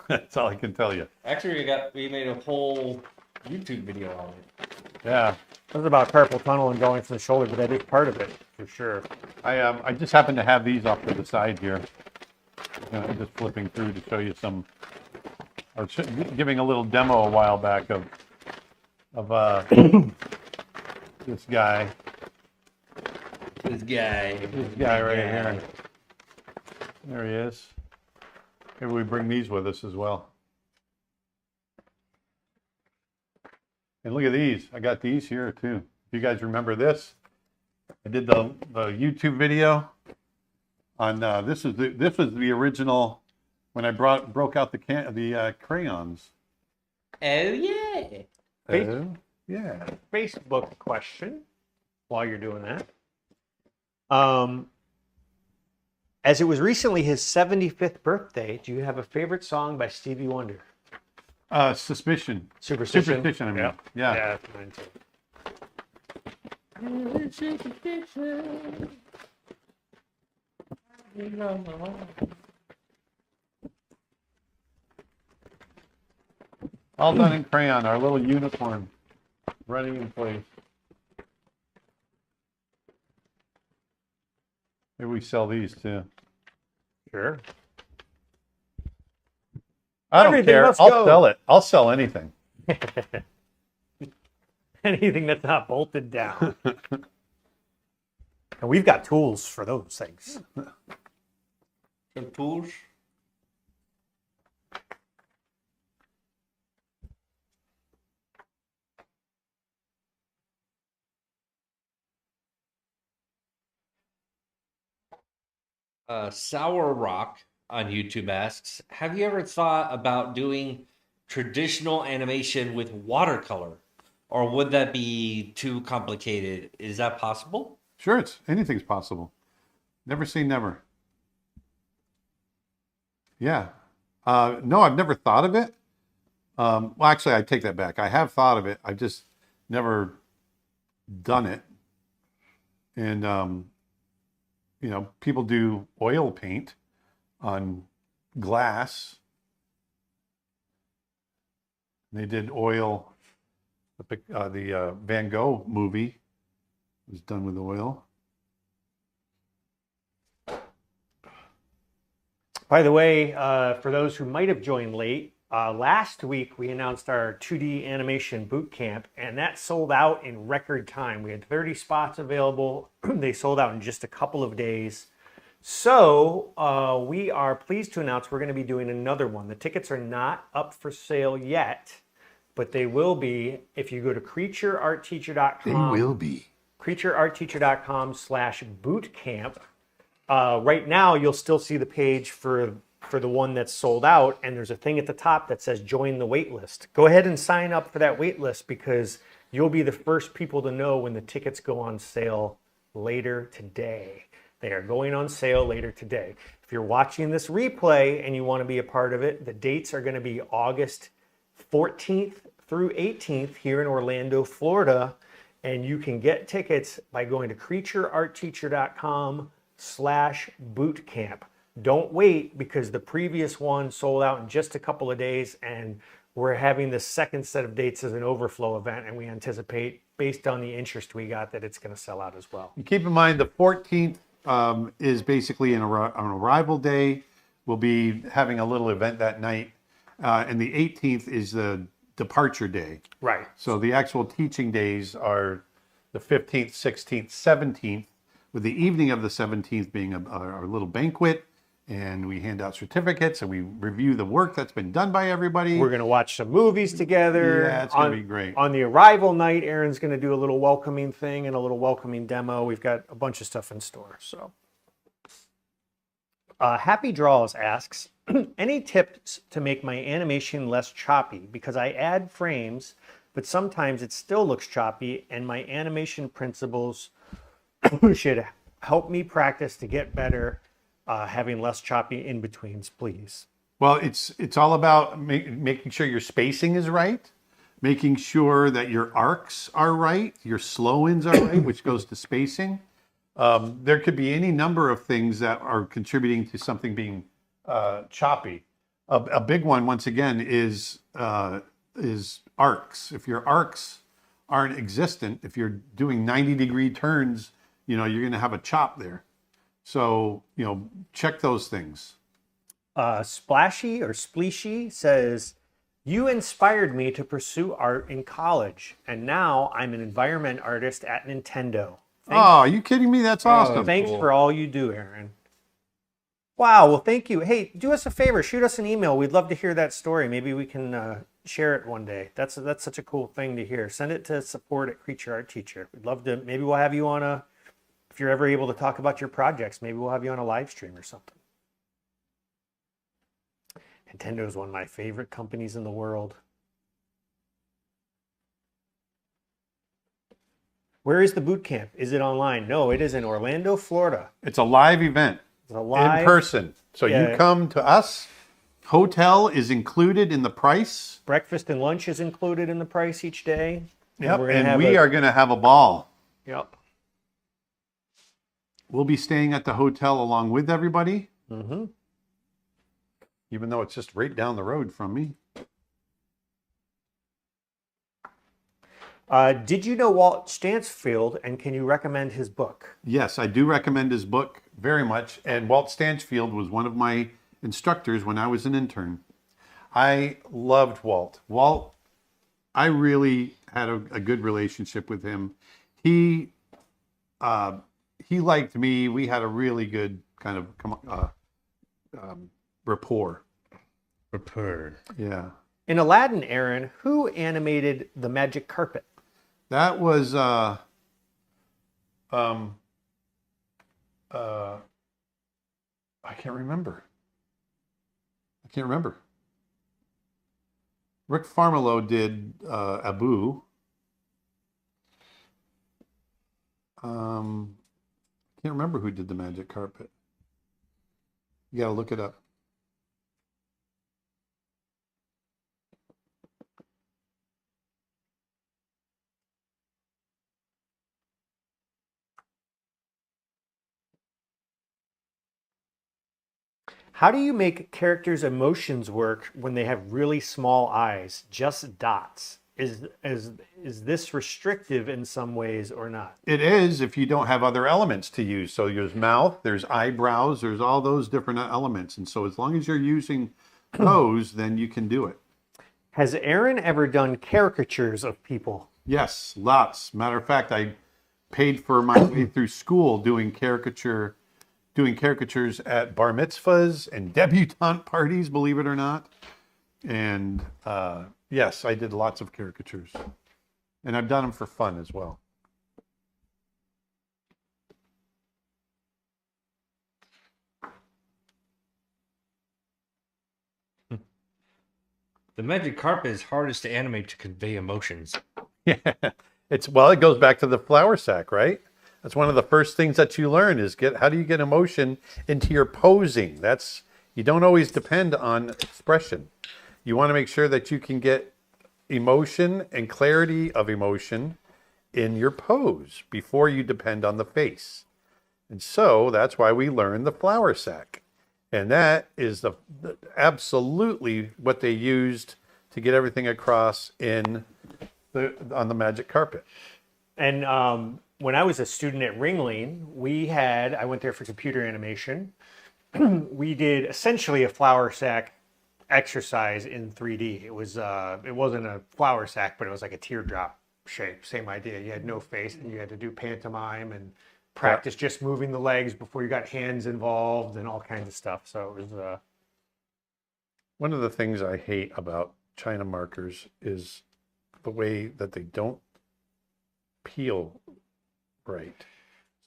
That's all I can tell you. Actually, we made a whole YouTube video on it. Yeah. This is about carpal tunnel and going from the shoulder, but that is part of it for sure. I just happen to have these off to the side here. I'm just flipping through to show you some. I was giving a little demo a while back of this guy. This guy Right here. There he is. Maybe we bring these with us as well. And look at these. I got these here too. You guys remember this? I did the YouTube video on this was the original when I broke out the crayons. Oh yeah. Yeah. Facebook question while you're doing that. As it was recently his 75th birthday, do you have a favorite song by Stevie Wonder? Suspicion. Superstition. Superstition, I mean. Yeah. Yeah, that's mine too. All done in crayon, our little unicorn running in place. Maybe we sell these too. Sure. I don't Everything care. must I'll go. sell it. I'll sell anything. Anything that's not bolted down. And we've got tools for those things. Some tools. Sour Rock on YouTube asks, have you ever thought about doing traditional animation with watercolor? Or would that be too complicated? Is that possible? Sure, anything's possible. Never say never. Yeah. No, I've never thought of it. Well, actually, I take that back. I have thought of it. I've just never done it. And, people do oil paint on glass. They did oil. The Van Gogh movie was done with oil. By the way, for those who might have joined late, last week we announced our 2D animation boot camp, and that sold out in record time. We had 30 spots available. They sold out in just a couple of days. So we are pleased to announce we're going to be doing another one. The tickets are not up for sale yet, but they will be if you go to creatureartteacher.com. They will be. creatureartteacher.com/bootcamp. Right now, you'll still see the page for the one that's sold out, and there's a thing at the top that says join the wait list. Go ahead and sign up for that wait list because you'll be the first people to know when the tickets go on sale later today. They are going on sale later today. If you're watching this replay and you want to be a part of it, the dates are going to be August 14th through 18th here in Orlando, Florida, and you can get tickets by going to creatureartteacher.com/bootcamp. Don't wait because the previous one sold out in just a couple of days, and we're having the second set of dates as an overflow event, and we anticipate, based on the interest we got, that it's going to sell out as well. And keep in mind, the 14th is basically an arrival day. We'll be having a little event that night, and the 18th is the departure day. Right. So the actual teaching days are the 15th, 16th, 17th, with the evening of the 17th being our little banquet, and we hand out certificates and we review the work that's been done by everybody. We're going to watch some movies together. Yeah, it's going to be great. On the arrival night, Aaron's going to do a little welcoming thing and a little welcoming demo. We've got a bunch of stuff in store. So, Happy Draws asks, any tips to make my animation less choppy? Because I add frames, but sometimes it still looks choppy, and my animation principles should help me practice to get better, having less choppy in-betweens, please. Well, it's all about making sure your spacing is right, making sure that your arcs are right, your slow-ins are right, which goes to spacing. There could be any number of things that are contributing to something being choppy. A big one, once again, is arcs. If your arcs aren't existent, if you're doing 90-degree turns, you're going to have a chop there. So, check those things. Splashy or Spleeshy says, you inspired me to pursue art in college, and now I'm an environment artist at Nintendo. Oh, are you kidding me? That's awesome. Thanks for all you do, Aaron. Wow, well, thank you. Hey, do us a favor. Shoot us an email. We'd love to hear that story. Maybe we can share it one day. That's such a cool thing to hear. Send it to support@CreatureArtTeacher. We'd love to. Maybe we'll have you on if you're ever able to talk about your projects, maybe we'll have you on a live stream or something. Nintendo is one of my favorite companies in the world. Where is the boot camp? Is it online? No, it is in Orlando, Florida. It's a live event. It's a live, in person. So you come to us. Hotel is included in the price. Breakfast and lunch is included in the price each day. Yep, and we are going to have a ball. Yep. We'll be staying at the hotel along with everybody. Mm-hmm. Even though it's just right down the road from me. Did you know Walt Stansfield, and can you recommend his book? Yes, I do recommend his book very much. And Walt Stansfield was one of my instructors when I was an intern. I loved Walt. I really had a good relationship with him. He liked me. We had a really good kind of rapport. Yeah. In Aladdin, Aaron, who animated the magic carpet? That was I can't remember. Rick Farmelo did Abu. Can't remember who did the magic carpet. You gotta look it up. How do you make characters' emotions work when they have really small eyes, just dots? is this restrictive in some ways or not? It is if you don't have other elements to use. So there's mouth, there's eyebrows, there's all those different elements. And so as long as you're using those, then you can do it. Has Aaron ever done caricatures of people? Yes, lots. Matter of fact, I paid for my way through school doing caricatures at bar mitzvahs and debutante parties, believe it or not. And yes, I did lots of caricatures. And I've done them for fun as well. The magic carpet is hardest to animate to convey emotions. Yeah, it goes back to the flour sack, right? That's one of the first things that you learn is how do you get emotion into your posing? You don't always depend on expression. You want to make sure that you can get emotion and clarity of emotion in your pose before you depend on the face. And so that's why we learn the flour sack. And that is absolutely what they used to get everything across on the magic carpet. And when I was a student at Ringling, I went there for computer animation. We did essentially a flour sack exercise in 3D. It wasn't a flour sack, but it was like a teardrop shape. Same idea. You had no face, and you had to do pantomime and practice just moving the legs before you got hands involved and all kinds of stuff. So it was one of the things I hate about China markers is the way that they don't peel right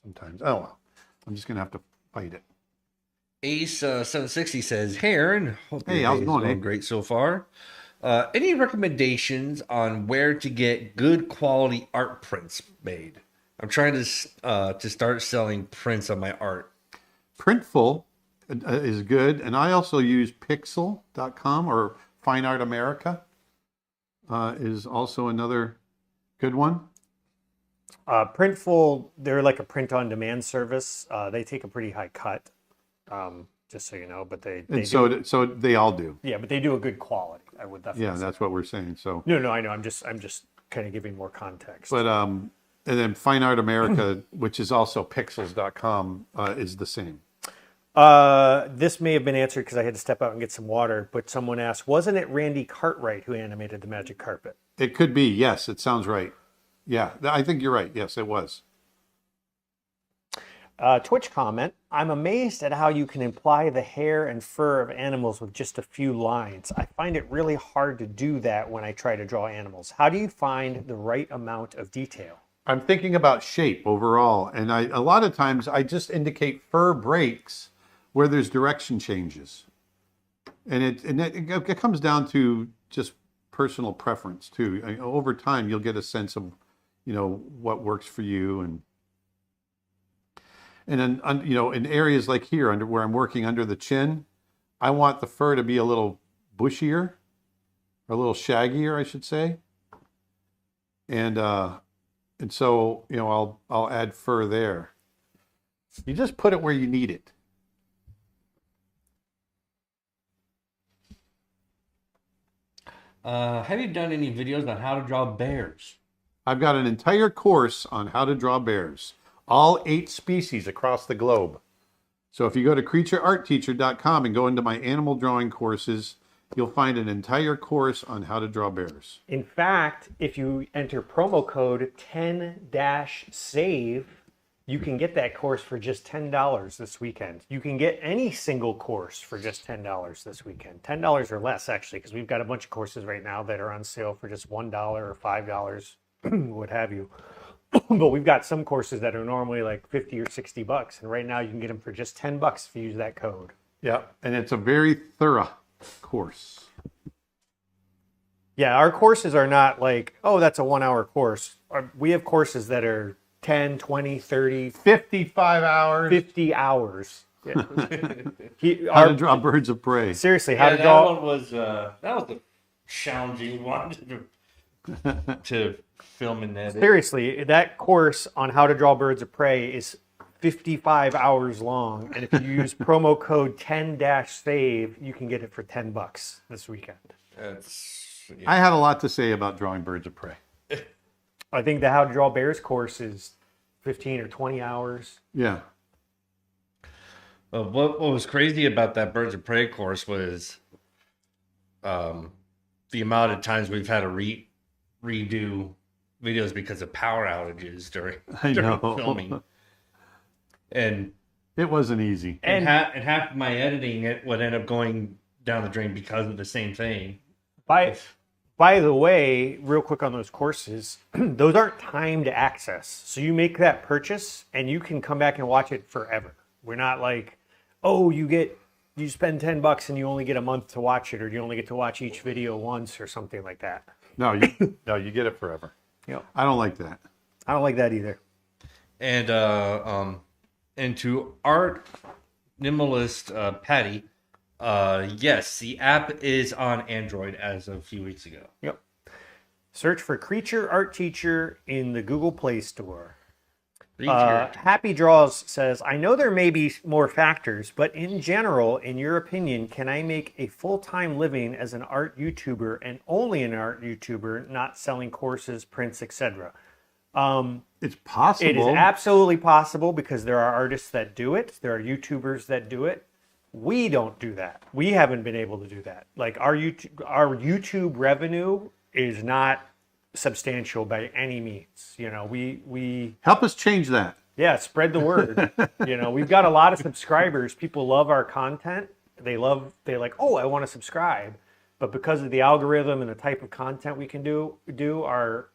sometimes. Oh well, I'm just gonna have to fight it. Ace 760 says, "Hey Aaron, hope Hey, your how's day it is going, going great so far. Any recommendations on where to get good quality art prints made? I'm trying to start selling prints on my art." Printful is good, and I also use Pixel.com or Fine Art America is also another good one. Printful, they're like a print-on-demand service. They take a pretty high cut, just so you know. But so they all do. Yeah, but they do a good quality. I would definitely. Yeah, that's what we're saying. So no, I know. I'm just kind of giving more context. But and then Fine Art America, which is also Pixels.com, is the same. This may have been answered because I had to step out and get some water. But someone asked, wasn't it Randy Cartwright who animated the magic carpet? It could be. Yes, it sounds right. Yeah, I think you're right. Yes, it was. Twitch comment, I'm amazed at how you can imply the hair and fur of animals with just a few lines. I find it really hard to do that when I try to draw animals. How do you find the right amount of detail? I'm thinking about shape overall, and a lot of times I just indicate fur breaks where there's direction changes. And it comes down to just personal preference too. Over time, you'll get a sense of, what works for you, and then, in areas like here, where I'm working under the chin, I want the fur to be a little bushier, or a little shaggier, I should say. And so, I'll add fur there. You just put it where you need it. Have you done any videos on how to draw bears? I've got an entire course on how to draw bears. All 8 species across the globe. So if you go to creatureartteacher.com and go into my animal drawing courses, you'll find an entire course on how to draw bears. In fact, if you enter promo code 10-SAVE, you can get that course for just $10 this weekend. You can get any single course for just $10 this weekend. $10 or less, actually, because we've got a bunch of courses right now that are on sale for just $1 or $5, what have you. But we've got some courses that are normally like 50 or 60 bucks. And right now you can get them for just 10 bucks if you use that code. Yeah, and it's a very thorough course. Yeah, our courses are not like, oh, that's a 1 hour course. We have courses that are 10, 20, 30, 55 hours. 50 hours. Yeah. How to draw birds of prey. Seriously, That one was a challenging one to film and edit. Seriously, that course on how to draw birds of prey is 55 hours long. And if you use promo code 10-SAVE, you can get it for $10 this weekend. That's I have a lot to say about drawing birds of prey. I think the How to Draw Bears course is 15 or 20 hours. Yeah. What was crazy about that birds of prey course was the amount of times we've had to redo videos because of power outages during filming, and it wasn't easy. And half of my editing it would end up going down the drain because of the same thing. By the way, real quick on those courses, those aren't timed access. So you make that purchase and you can come back and watch it forever. We're not like, oh, you spend $10 and you only get a month to watch it, or you only get to watch each video once or something like that. No, you get it forever. Yep. I don't like that. I don't like that either. And to Art Minimalist Patty, yes, the app is on Android as of a few weeks ago. Yep. Search for Creature Art Teacher in the Google Play Store. Happy Draws says, I know there may be more factors, but in general, in your opinion, can I make a full-time living as an art YouTuber and only an art YouTuber, not selling courses, prints, etc.? It's possible. It is absolutely possible because there are artists that do it. There are YouTubers that do it. We don't do that. We haven't been able to do that. Like our YouTube revenue is not substantial by any means. You know, we help us change that. Yeah, spread the word. You know, we've got a lot of subscribers. People love our content. They're like, oh, I want to subscribe. But because of the algorithm and the type of content we can do our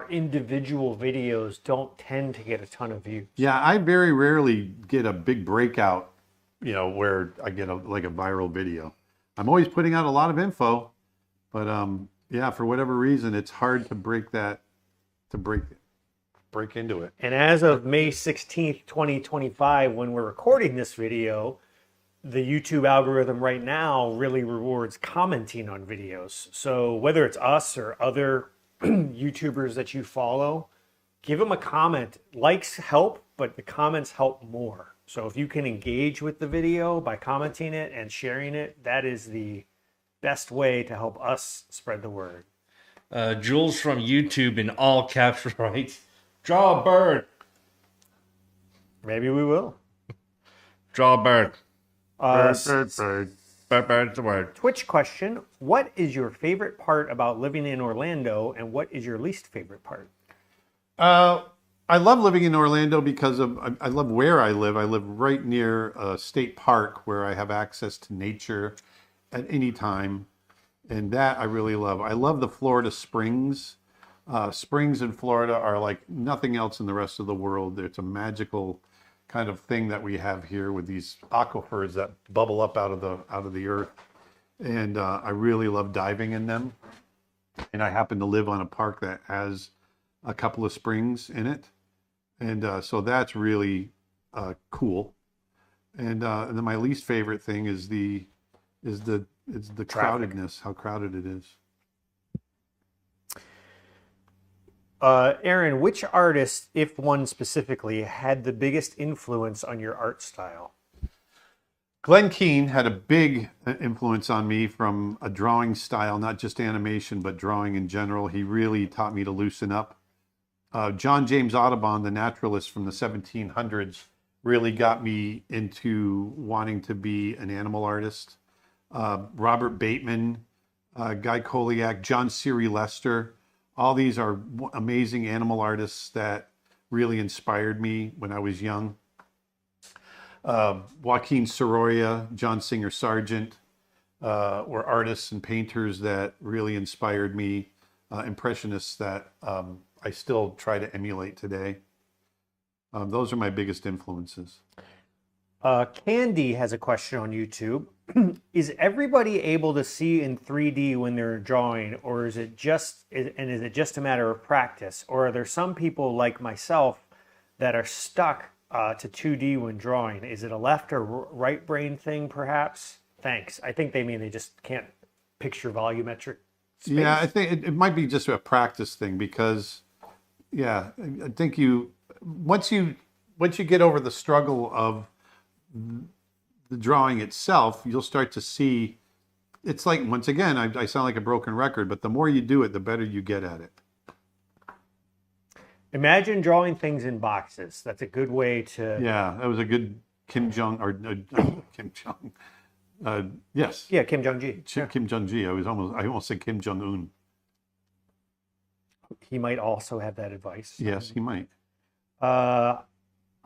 individual videos don't tend to get a ton of views. Yeah, I very rarely get a big breakout, you know, where I get a viral video. I'm always putting out a lot of info, but yeah, for whatever reason, it's hard to break into it. And as of May 16th, 2025, when we're recording this video, the YouTube algorithm right now really rewards commenting on videos. So whether it's us or other YouTubers that you follow, give them a comment. Likes help, but the comments help more. So if you can engage with the video by commenting it and sharing it, that is the best way to help us spread the word. Jules from YouTube in all caps writes, draw a bird. Maybe we will. Draw a bird. Bird. The word. Twitch question, what is your favorite part about living in Orlando and what is your least favorite part? I love living in Orlando because I love where I live. I live right near a state park where I have access to nature at any time. And that I really love. I love the Florida springs. Springs in Florida are like nothing else in the rest of the world. It's a magical kind of thing that we have here with these aquifers that bubble up out of the earth. And I really love diving in them. And I happen to live on a park that has a couple of springs in it. And so that's really cool. And then my least favorite thing is the crowdedness, how crowded it is. Aaron, which artist, if one specifically, had the biggest influence on your art style? Glenn Keane had a big influence on me from a drawing style, not just animation, but drawing in general. He really taught me to loosen up. John James Audubon, the naturalist from the 1700s, really got me into wanting to be an animal artist. Robert Bateman, Guy Koliak, John Siri Lester. All these are amazing animal artists that really inspired me when I was young. Joaquin Sorolla, John Singer Sargent were artists and painters that really inspired me. Impressionists that I still try to emulate today. Those are my biggest influences. Candy has a question on YouTube. Is everybody able to see in 3D when they're drawing, or is it just a matter of practice? Or are there some people like myself that are stuck to 2D when drawing? Is it a left or right brain thing, perhaps? Thanks. I think they mean they just can't picture volumetric space. Yeah, I think it might be just a practice thing because, yeah, I think once you get over the struggle of the drawing itself, you'll start to see it's like, once again, I sound like a broken record, but the more you do it, the better you get at it. Imagine drawing things in boxes. That's a good way to. Yeah, that was a good Kim Jong or Kim Jong. Yes, Yeah, Kim Jong-gi. Yeah. Kim Jong Gi. I almost said Kim Jong Un. He might also have that advice. Yes, he might. Hi,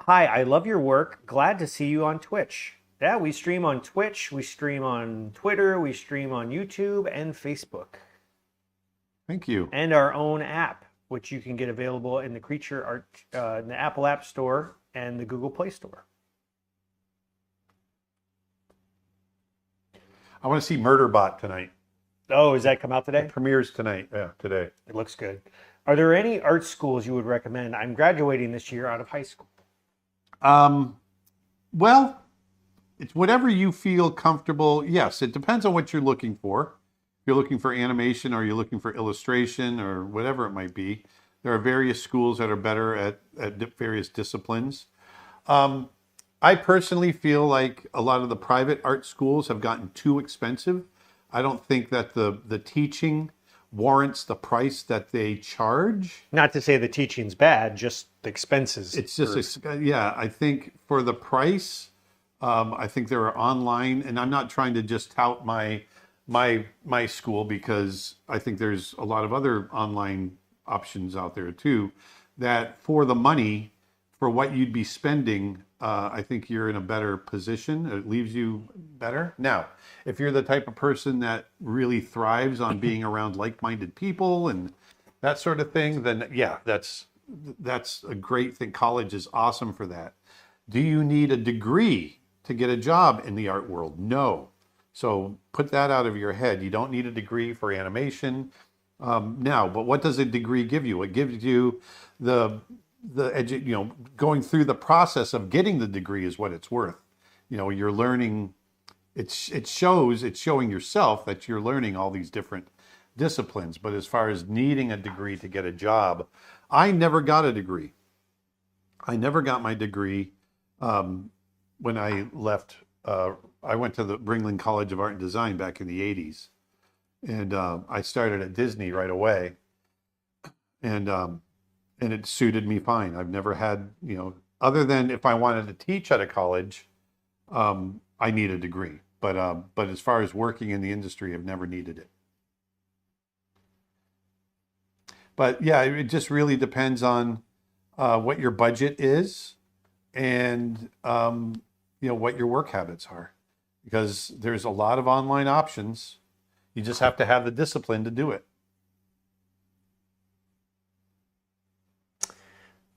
I love your work. Glad to see you on Twitch. Yeah, we stream on Twitch, we stream on Twitter, we stream on YouTube and Facebook. Thank you. And our own app, which you can get available in the Creature Art, in the Apple App Store and the Google Play Store. I want to see Murderbot tonight. Oh, does that come out today? It premieres tonight. Yeah, today. It looks good. Are there any art schools you would recommend? I'm graduating this year out of high school. Well, it's whatever you feel comfortable. Yes, it depends on what you're looking for. If you're looking for animation or you're looking for illustration or whatever it might be, there are various schools that are better at various disciplines. I personally feel like a lot of the private art schools have gotten too expensive. I don't think that the teaching warrants the price that they charge. Not to say the teaching's bad, just the expenses. It's just, yeah, I think for the price, I think there are online, and I'm not trying to just tout my school, because I think there's a lot of other online options out there too, that for the money, for what you'd be spending, I think you're in a better position. It leaves you better. Now, if you're the type of person that really thrives on being around like-minded people and that sort of thing, then yeah, that's a great thing. College is awesome for that. Do you need a degree to get a job in the art world? No. So put that out of your head. You don't need a degree for animation now. But what does a degree give you? It gives you going through the process of getting the degree is what it's worth. You're learning. It's showing yourself that you're learning all these different disciplines. But as far as needing a degree to get a job, I never got a degree. I never got my degree when I left. I went to the Ringling College of Art and Design back in the 80s. And I started at Disney right away. And it suited me fine. I've never had, other than if I wanted to teach at a college, I need a degree. But as far as working in the industry, I've never needed it. But yeah, it just really depends on what your budget is and, what your work habits are. Because there's a lot of online options. You just have to have the discipline to do it.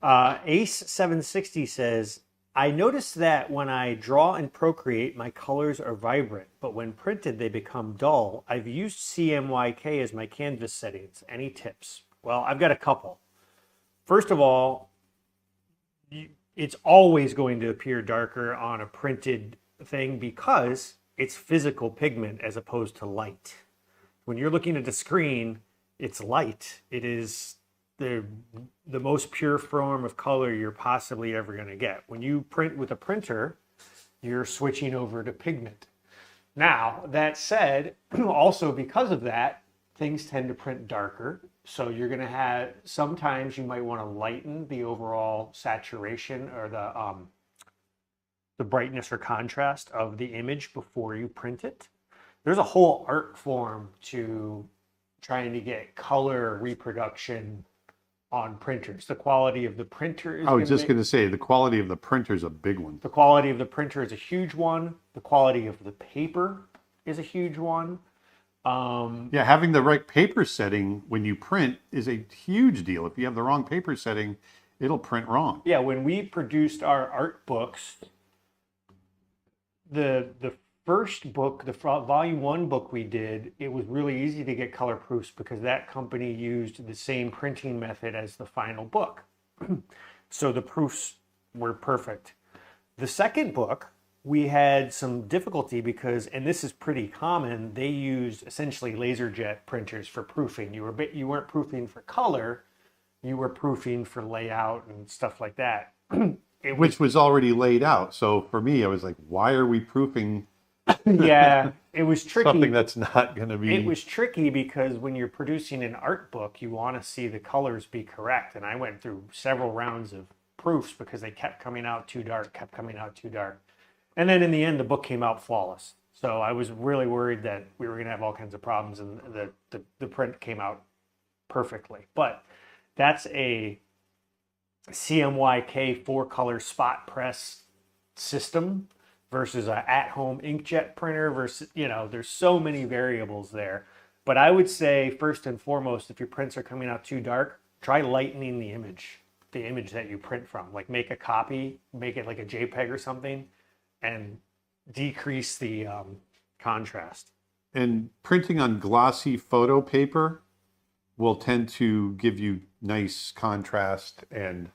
Ace760 says, I noticed that when I draw in Procreate, my colors are vibrant, but when printed, they become dull. I've used CMYK as my canvas settings. Any tips? Well, I've got a couple. First of all, it's always going to appear darker on a printed thing because it's physical pigment as opposed to light. When you're looking at a screen, it's light. It is the most pure form of color you're possibly ever going to get. When you print with a printer, you're switching over to pigment. Now, that said, also because of that, things tend to print darker. So you're going to have, sometimes you might want to lighten the overall saturation or the brightness or contrast of the image before you print it. There's a whole art form to trying to get color reproduction on printers. The quality of the printer is... I was just going to say, the quality of the printer is a big one. The quality of the printer is a huge one. The quality of the paper is a huge one. Yeah, having the right paper setting when you print is a huge deal. If you have the wrong paper setting, it'll print wrong. Yeah, when we produced our art books, the first book, the volume 1 book we did, it was really easy to get color proofs because that company used the same printing method as the final book. So the proofs were perfect. The second book, we had some difficulty because, and this is pretty common, they used essentially laserjet printers for proofing. You weren't proofing for color, you were proofing for layout and stuff like that. Which was already laid out. So for me, I was like, why are we proofing Yeah, it was tricky. Something that's not going to be. It was tricky because when you're producing an art book, you want to see the colors be correct. And I went through several rounds of proofs because they kept coming out too dark, kept coming out too dark. And then in the end, the book came out flawless. So I was really worried that we were going to have all kinds of problems, and the print came out perfectly. But that's a CMYK 4-color spot press system versus an at-home inkjet printer versus, there's so many variables there. But I would say, first and foremost, if your prints are coming out too dark, try lightening the image that you print from. Like, make a copy, make it like a JPEG or something, and decrease the contrast. And printing on glossy photo paper will tend to give you nice contrast and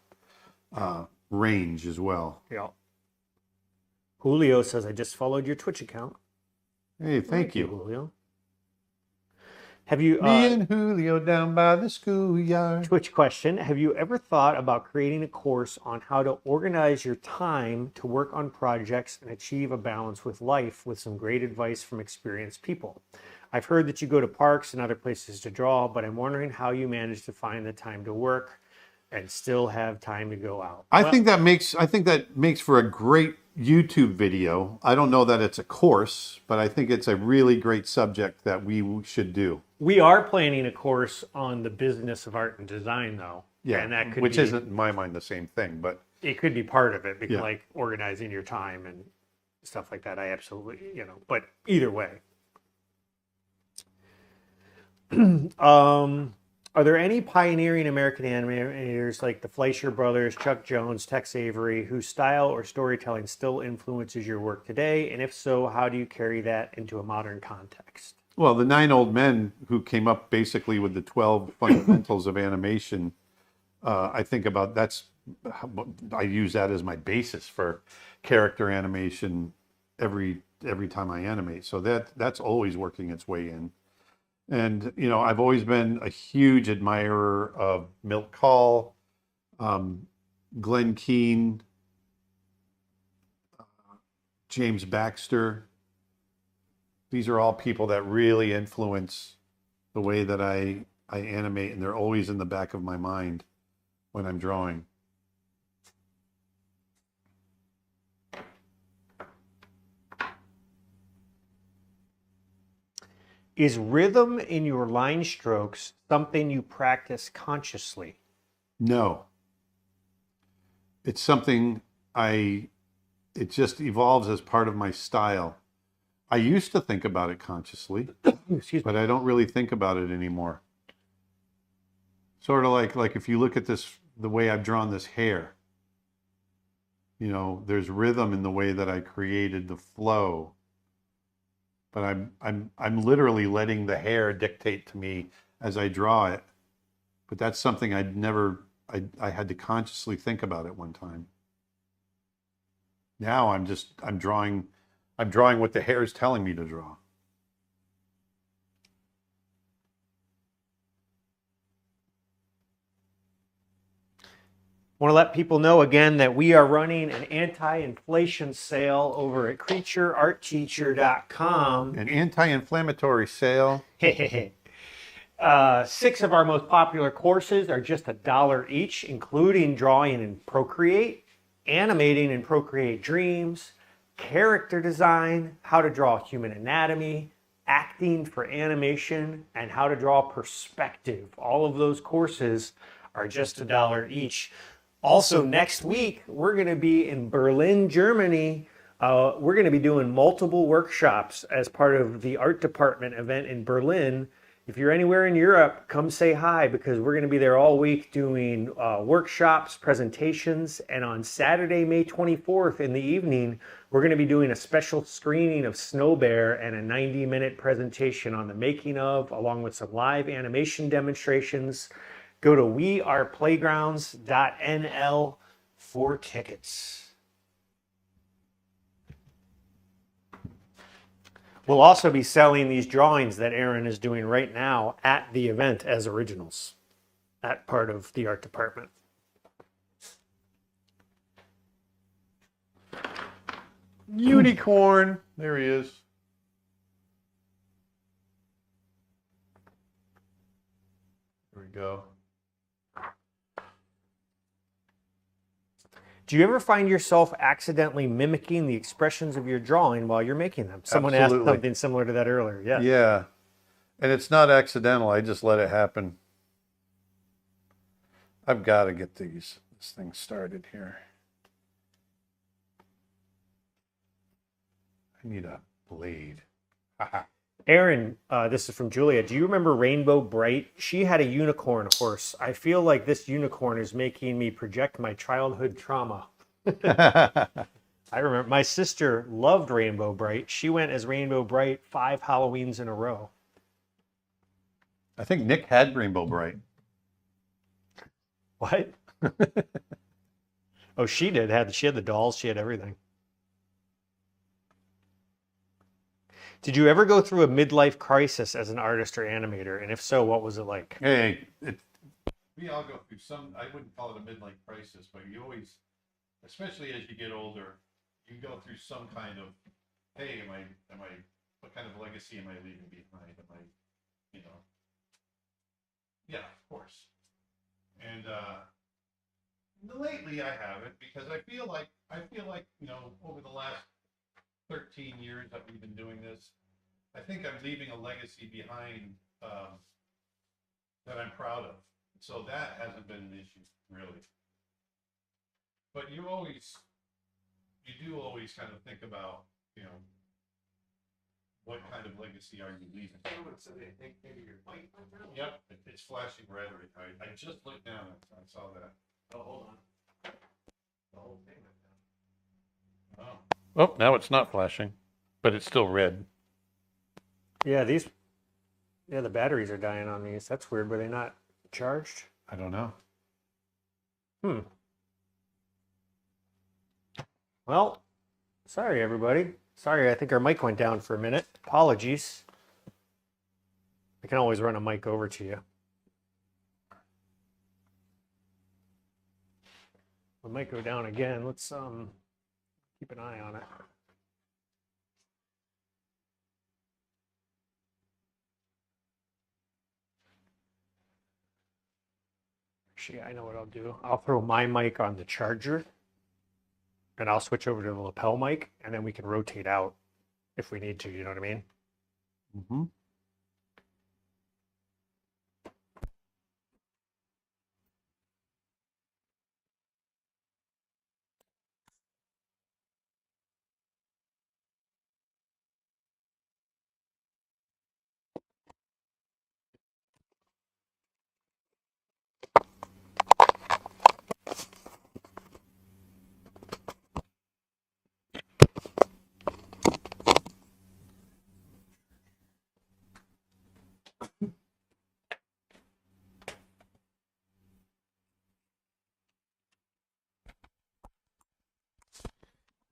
range as well. Yeah. Julio says, I just followed your Twitch account. Hey, thank you. Julio. Have you... Me and Julio down by the schoolyard. Twitch question. Have you ever thought about creating a course on how to organize your time to work on projects and achieve a balance with life with some great advice from experienced people? I've heard that you go to parks and other places to draw, but I'm wondering how you manage to find the time to work and still have time to go out. I think that makes for a great YouTube video. I don't know that it's a course, but I think it's a really great subject that we should do. We are planning a course on the business of art and design, though. Yeah, and that could which be, isn't in my mind the same thing, but it could be part of it, because Yeah. like organizing your time and stuff like that. I absolutely, but either way. Are there any pioneering American animators like the Fleischer Brothers, Chuck Jones, Tex Avery, whose style or storytelling still influences your work today? And if so, how do you carry that into a modern context? well, the 9 old men who came up basically with the 12 fundamentals of animation, I think about I use that as my basis for character animation every time I animate. So that's always working its way in. And, I've always been a huge admirer of Milt Kahl, Glenn Keane, James Baxter. These are all people that really influence the way that I animate, and they're always in the back of my mind when I'm drawing. Is rhythm in your line strokes something you practice consciously? No. It's something it just evolves as part of my style. I used to think about it consciously, Excuse me. but I don't really think about it anymore. Sort of like if you look at the way I've drawn this hair, there's rhythm in the way that I created the flow. But I'm literally letting the hair dictate to me as I draw it. But that's something I had to consciously think about at one time. Now I'm drawing what the hair is telling me to draw. I want to let people know again that we are running an anti-inflation sale over at creatureartteacher.com. An anti-inflammatory sale. 6 of our most popular courses are just $1 each, including drawing in Procreate, animating in Procreate Dreams, character design, how to draw human anatomy, acting for animation, and how to draw perspective. All of those courses are just $1 each. Also, next week, we're going to be in Berlin, Germany. We're going to be doing multiple workshops as part of the art department event in Berlin. If you're anywhere in Europe, come say hi, because we're going to be there all week doing workshops, presentations, and on Saturday, May 24th in the evening, we're going to be doing a special screening of Snow Bear and a 90-minute presentation on the making of, along with some live animation demonstrations. Go to weareplaygrounds.nl for tickets. We'll also be selling these drawings that Aaron is doing right now at the event as originals, at part of the art department. Unicorn. There he is. There we go. Do you ever find yourself accidentally mimicking the expressions of your drawing while you're making them? Someone asked Absolutely. something similar to that earlier. Yeah. Yeah. And it's not accidental. I just let it happen. I've got to get this thing started here. I need a blade. Aaron, this is from Julia. Do you remember Rainbow Bright? She had a unicorn horse. I feel like this unicorn is making me project my childhood trauma. I remember my sister loved Rainbow Bright. She went as Rainbow Bright 5 Halloweens in a row. I think Nick had Rainbow Bright. What? Oh, she did. She had the dolls. She had everything. Did you ever go through a midlife crisis as an artist or animator? And if so, what was it like? Hey, we all go through some, I wouldn't call it a midlife crisis, but you always, especially as you get older, you go through some kind of, hey, what kind of legacy am I leaving behind? Yeah, of course. And lately I haven't, because I feel like, over the last 13 years that we've been doing this, I think I'm leaving a legacy behind that I'm proud of. So that hasn't been an issue, really. But you do always kind of think about, what kind of legacy are you leaving? So they think maybe your mic went down? Yep, it's flashing red right now. I just looked down and I saw that. Oh, hold on. The whole thing went down. Oh. Oh, now it's not flashing, but it's still red. Yeah, the batteries are dying on these. That's weird. Were they not charged? I don't know. Well, sorry, everybody. Sorry, I think our mic went down for a minute. Apologies. I can always run a mic over to you. It might go down again. Let's keep an eye on it. Actually, I know what I'll do. I'll throw my mic on the charger, and I'll switch over to the lapel mic, and then we can rotate out if we need to. You know what I mean? Mm-hmm.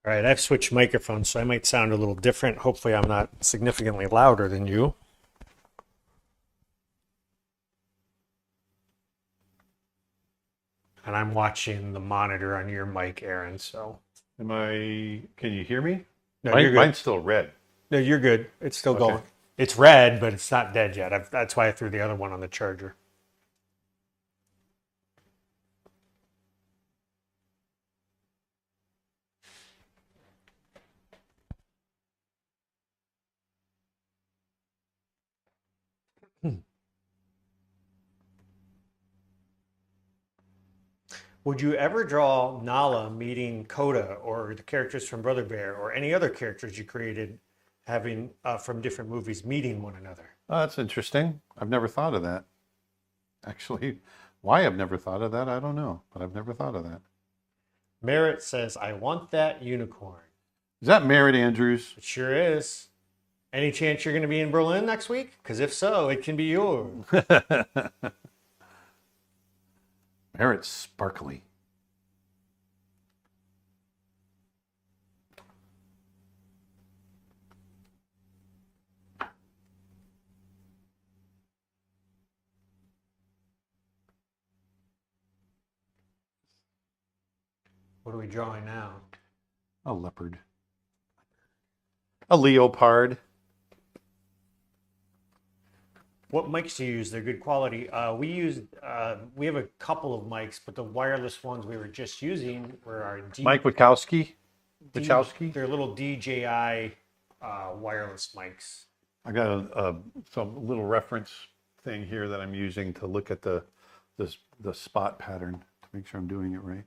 All right, I've switched microphones, so I might sound a little different. Hopefully, I'm not significantly louder than you. And I'm watching the monitor on your mic, Aaron, so. Can you hear me? No, you're good. Mine's still red. No, you're good. It's still Okay. going. It's red, but it's not dead yet. That's why I threw the other one on the charger. Would you ever draw Nala meeting Coda or the characters from Brother Bear or any other characters you created having from different movies meeting one another? Oh, that's interesting. I've never thought of that. Actually, why I've never thought of that, I don't know, but I've never thought of that. Merritt says, I want that unicorn. Is that Merritt Andrews? It sure is. Any chance you're going to be in Berlin next week? Because if so, it can be yours. Merritt's sparkly. What are we drawing now? A leopard. A leopard. What mics do you use? They're good quality. We have a couple of mics, but the wireless ones we were just using were our Mike Wachowski. They're little DJI wireless mics. I got some little reference thing here that I'm using to look at the spot pattern to make sure I'm doing it right.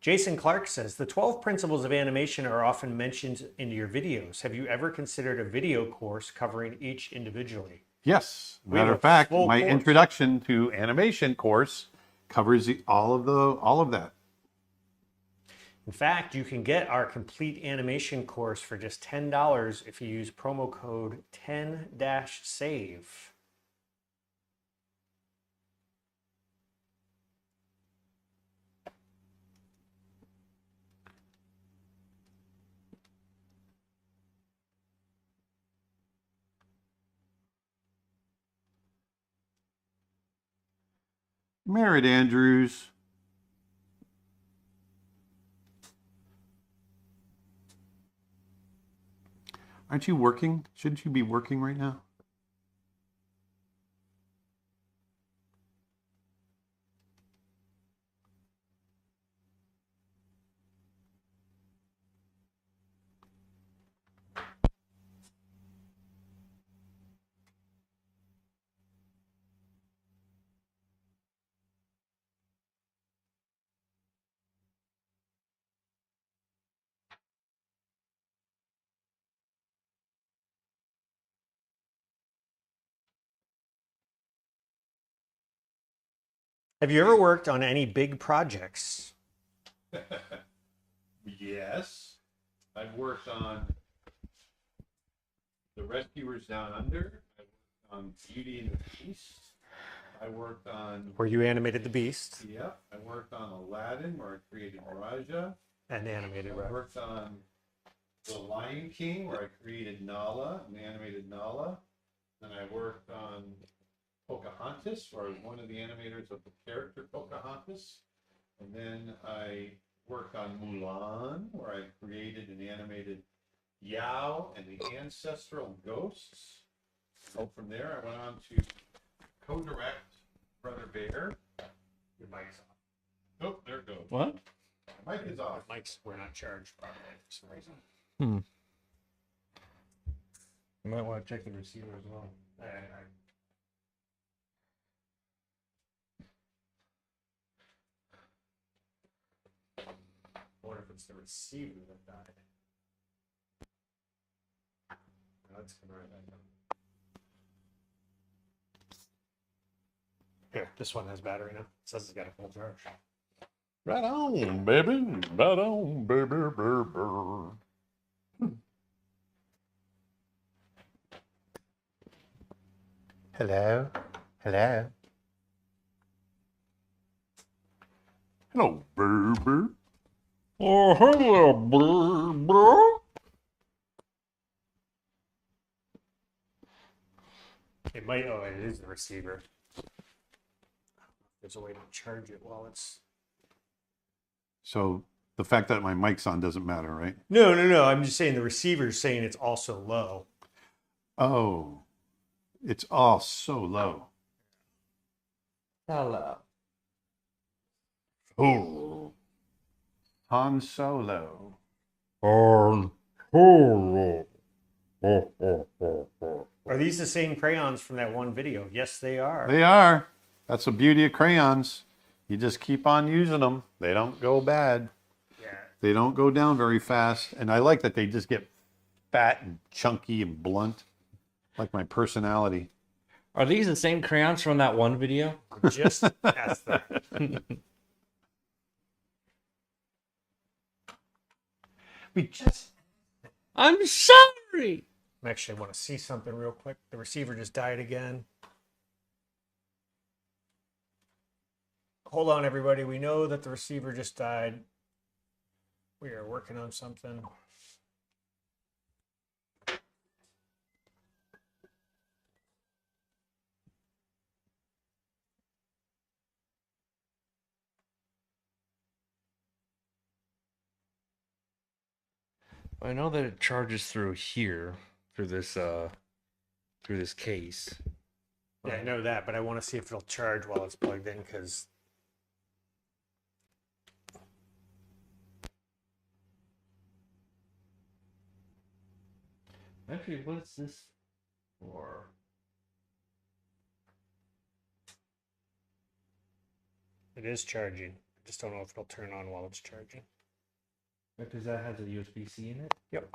Jason Clark says, the 12 principles of animation are often mentioned in your videos. Have you ever considered a video course covering each individually? Yes. We have Matter a of fact, full my course. introduction to animation course covers all of that. In fact, you can get our complete animation course for just $10 if you use promo code 10-SAVE. Merritt Andrews. Aren't you working? Shouldn't you be working right now? Have you ever worked on any big projects? Yes. I've worked on The Rescuers Down Under. I worked on Beauty and the Beast. I worked on... Where you animated the Beast Yep. I worked on Aladdin, where I created Raja. and animated I Raja. worked on The Lion King, where I created Nala and animated Nala. And I worked on Pocahontas, where I was one of the animators of the character Pocahontas. And then I worked on Mulan, where I created and animated Yao and the ancestral ghosts. So from there, I went on to co-direct Brother Bear. Your mic's off. Nope, there it goes. What? Mic is off. Mics were not charged properly for some reason. You might want to check the receiver as well. Or if it's the receiver that died. That's coming right back up. Here, this one has battery now. It says it's got a full charge. Right on, baby. Right on, baby. Hello. Hello. Hello, baby. Oh, hello, baby. It might, oh, it is the receiver. There's a way to charge it while it's... So the fact that my mic's on doesn't matter, right? No. I'm just saying the receiver's saying it's also low. Oh, it's all so low. Hello. Oh, Han Solo. Han Solo. Are these the same crayons from that one video? Yes, they are. They are. That's the beauty of crayons. You just keep on using them. They don't go bad. Yeah. They don't go down very fast. And I like that they just get fat and chunky and blunt, like my personality. Are these the same crayons from that one video? Just ask that. We just... I'm sorry. I actually want to see something real quick. The receiver just died again. Hold on, everybody. We know that the receiver just died. We are working on something. I know that it charges through here, through this case. Yeah, I know that, but I want to see if it'll charge while it's plugged in because Actually, what's this for? it is charging. I just don't know if it'll turn on while it's charging. Because that has a USB-C in it. Yep.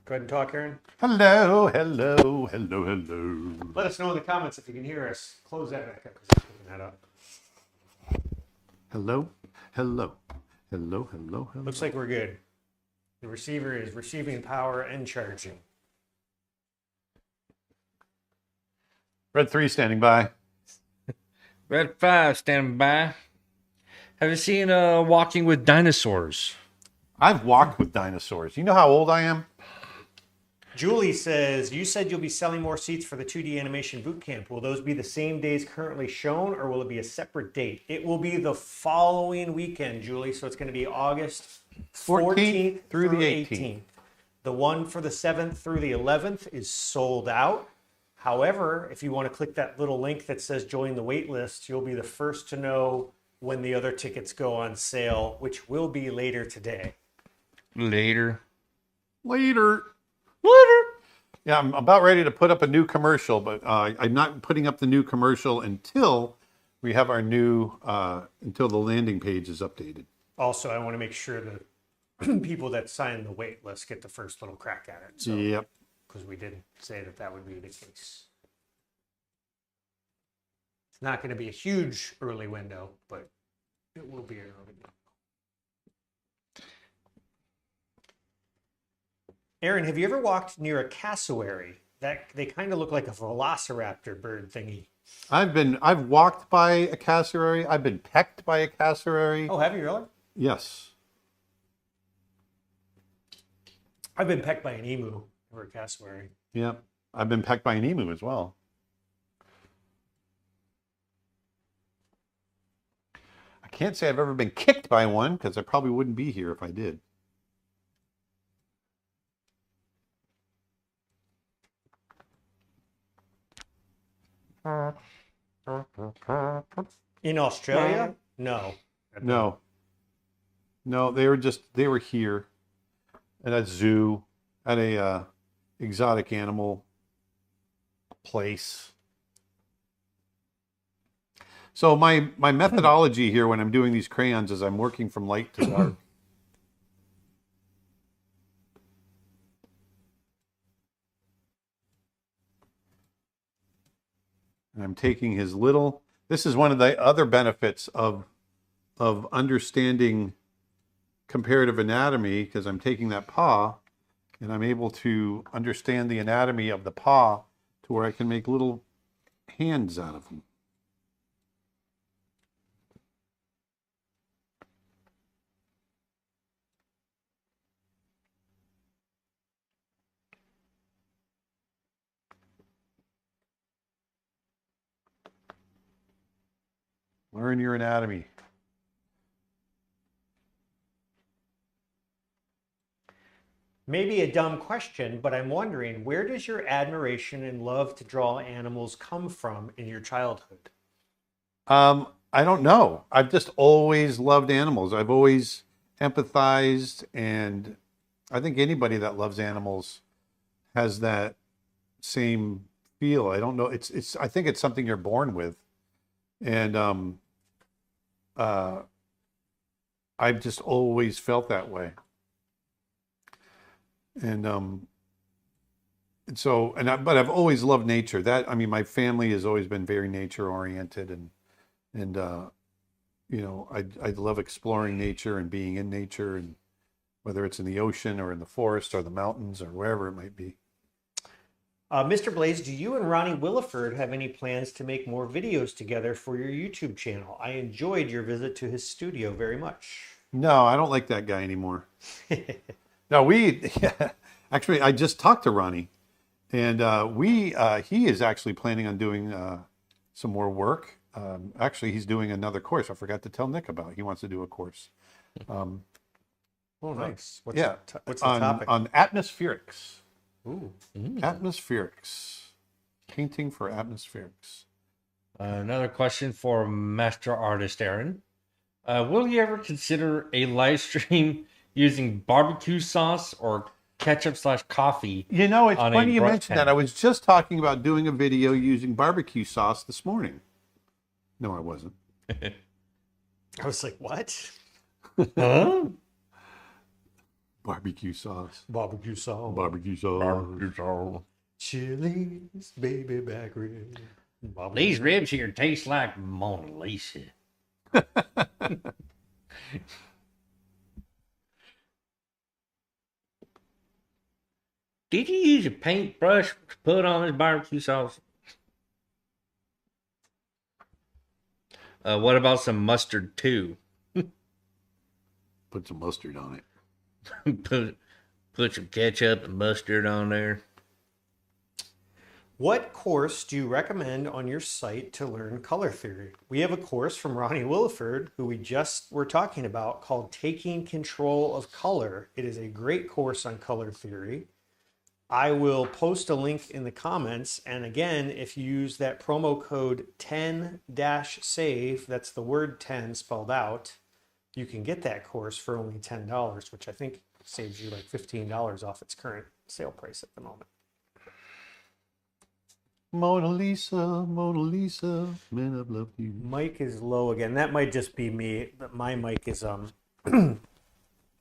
Go ahead and talk, Aaron. Hello, hello, hello, hello. Let us know in the comments if you can hear us. Close that back up because I'm picking that up. Hello, hello, hello, hello, hello. Looks like we're good. The receiver is receiving power and charging. Red 3 standing by. Red 5 standing by. Have you seen Walking with Dinosaurs? I've walked with dinosaurs. You know how old I am? Julie says, you said you'll be selling more seats for the 2D animation boot camp. Will those be the same days currently shown, or will it be a separate date? It will be the following weekend, Julie. So it's going to be August 14th through the 18th. The one for the 7th through the 11th is sold out. However, if you want to click that little link that says join the wait list, you'll be the first to know when the other tickets go on sale, which will be later today. Later. Yeah, I'm about ready to put up a new commercial, but I'm not putting up the new commercial until we have our new, until the landing page is updated. Also, I want to make sure that people that sign the wait list get the first little crack at it. So, Yep. because we did say that that would be the case. It's not going to be a huge early window, but it will be an early window. Aaron, have you ever walked near a cassowary? That they kind of look like a velociraptor bird thingy. I've walked by a cassowary. I've been pecked by a cassowary. Oh, have you really? Yes. I've been pecked by an emu or a cassowary. Yep. I've been pecked by an emu as well. I can't say I've ever been kicked by one because I probably wouldn't be here if I did. In Australia? No. No. No, they were here at a zoo, at a exotic animal place. So my methodology here when I'm doing these crayons is I'm working from light to dark. And I'm taking his little, this is one of the other benefits of understanding comparative anatomy, because I'm taking that paw and I'm able to understand the anatomy of the paw to where I can make little hands out of them. Learn your anatomy. Maybe a dumb question, but I'm wondering, where does your admiration and love to draw animals come from in your childhood? I don't know. I've just always loved animals. I've always empathized, and I think anybody that loves animals has that same feel. I don't know. It's I think it's something you're born with. And I've just always felt that way. And but I've always loved nature. My family has always been very nature oriented, and I love exploring nature and being in nature, and whether it's in the ocean or in the forest or the mountains or wherever it might be. Mr. Blaze, do you and Ronnie Williford have any plans to make more videos together for your YouTube channel? I enjoyed your visit to his studio very much. No, I don't like that guy anymore. No, actually, I just talked to Ronnie, and he is actually planning on doing some more work. Actually, he's doing another course. I forgot to tell Nick about. He wants to do a course. Oh, nice. What's Yeah. what's the topic? On atmospherics. Ooh. Atmospherics. Painting for atmospherics. Another question for Master Artist Aaron. Will you ever consider a live stream using barbecue sauce or ketchup/coffee? You know, it's on a funny you brush mentioned pen? that. I was just talking about doing a video using barbecue sauce this morning. No, I wasn't. I was like, what? Huh? Barbecue sauce. Barbecue sauce. Barbecue sauce. Chili's baby back rib. These ribs here taste like Mona Lisa. Did you use a paintbrush to put on this barbecue sauce? What about some mustard too? Put some mustard on it. put some ketchup and mustard on there. What course do you recommend on your site to learn color theory? We have a course from Ronnie Williford, who we just were talking about, called Taking Control of Color. It is a great course on color theory. I will post a link in the comments. And again, if you use that promo code 10-SAVE, that's the word 10 spelled out, you can get that course for only $10, which I think saves you like $15 off its current sale price at the moment. Mona Lisa, man, I've loved you. Mic is low again. That might just be me, but my mic is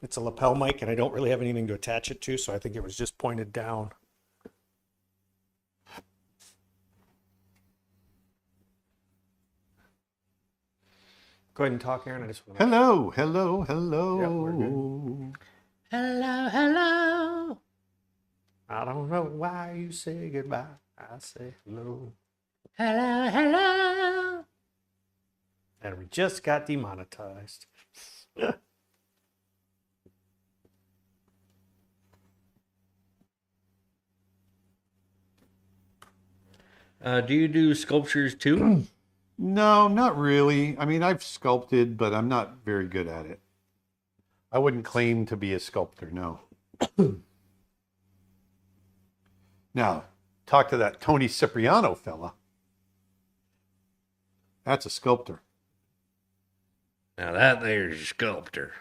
it's a lapel mic and I don't really have anything to attach it to, so I think it was just pointed down. Go ahead and talk, Aaron. I just want to Hello. Yep, we're good. Hello. I don't know why you say goodbye. I say hello. Hello. And we just got demonetized. Do you do sculptures too? No, not really. I mean, I've sculpted, but I'm not very good at it. I wouldn't claim to be a sculptor, no. Now, talk to that Tony Cipriano fella. That's a sculptor. Now that there's a sculptor.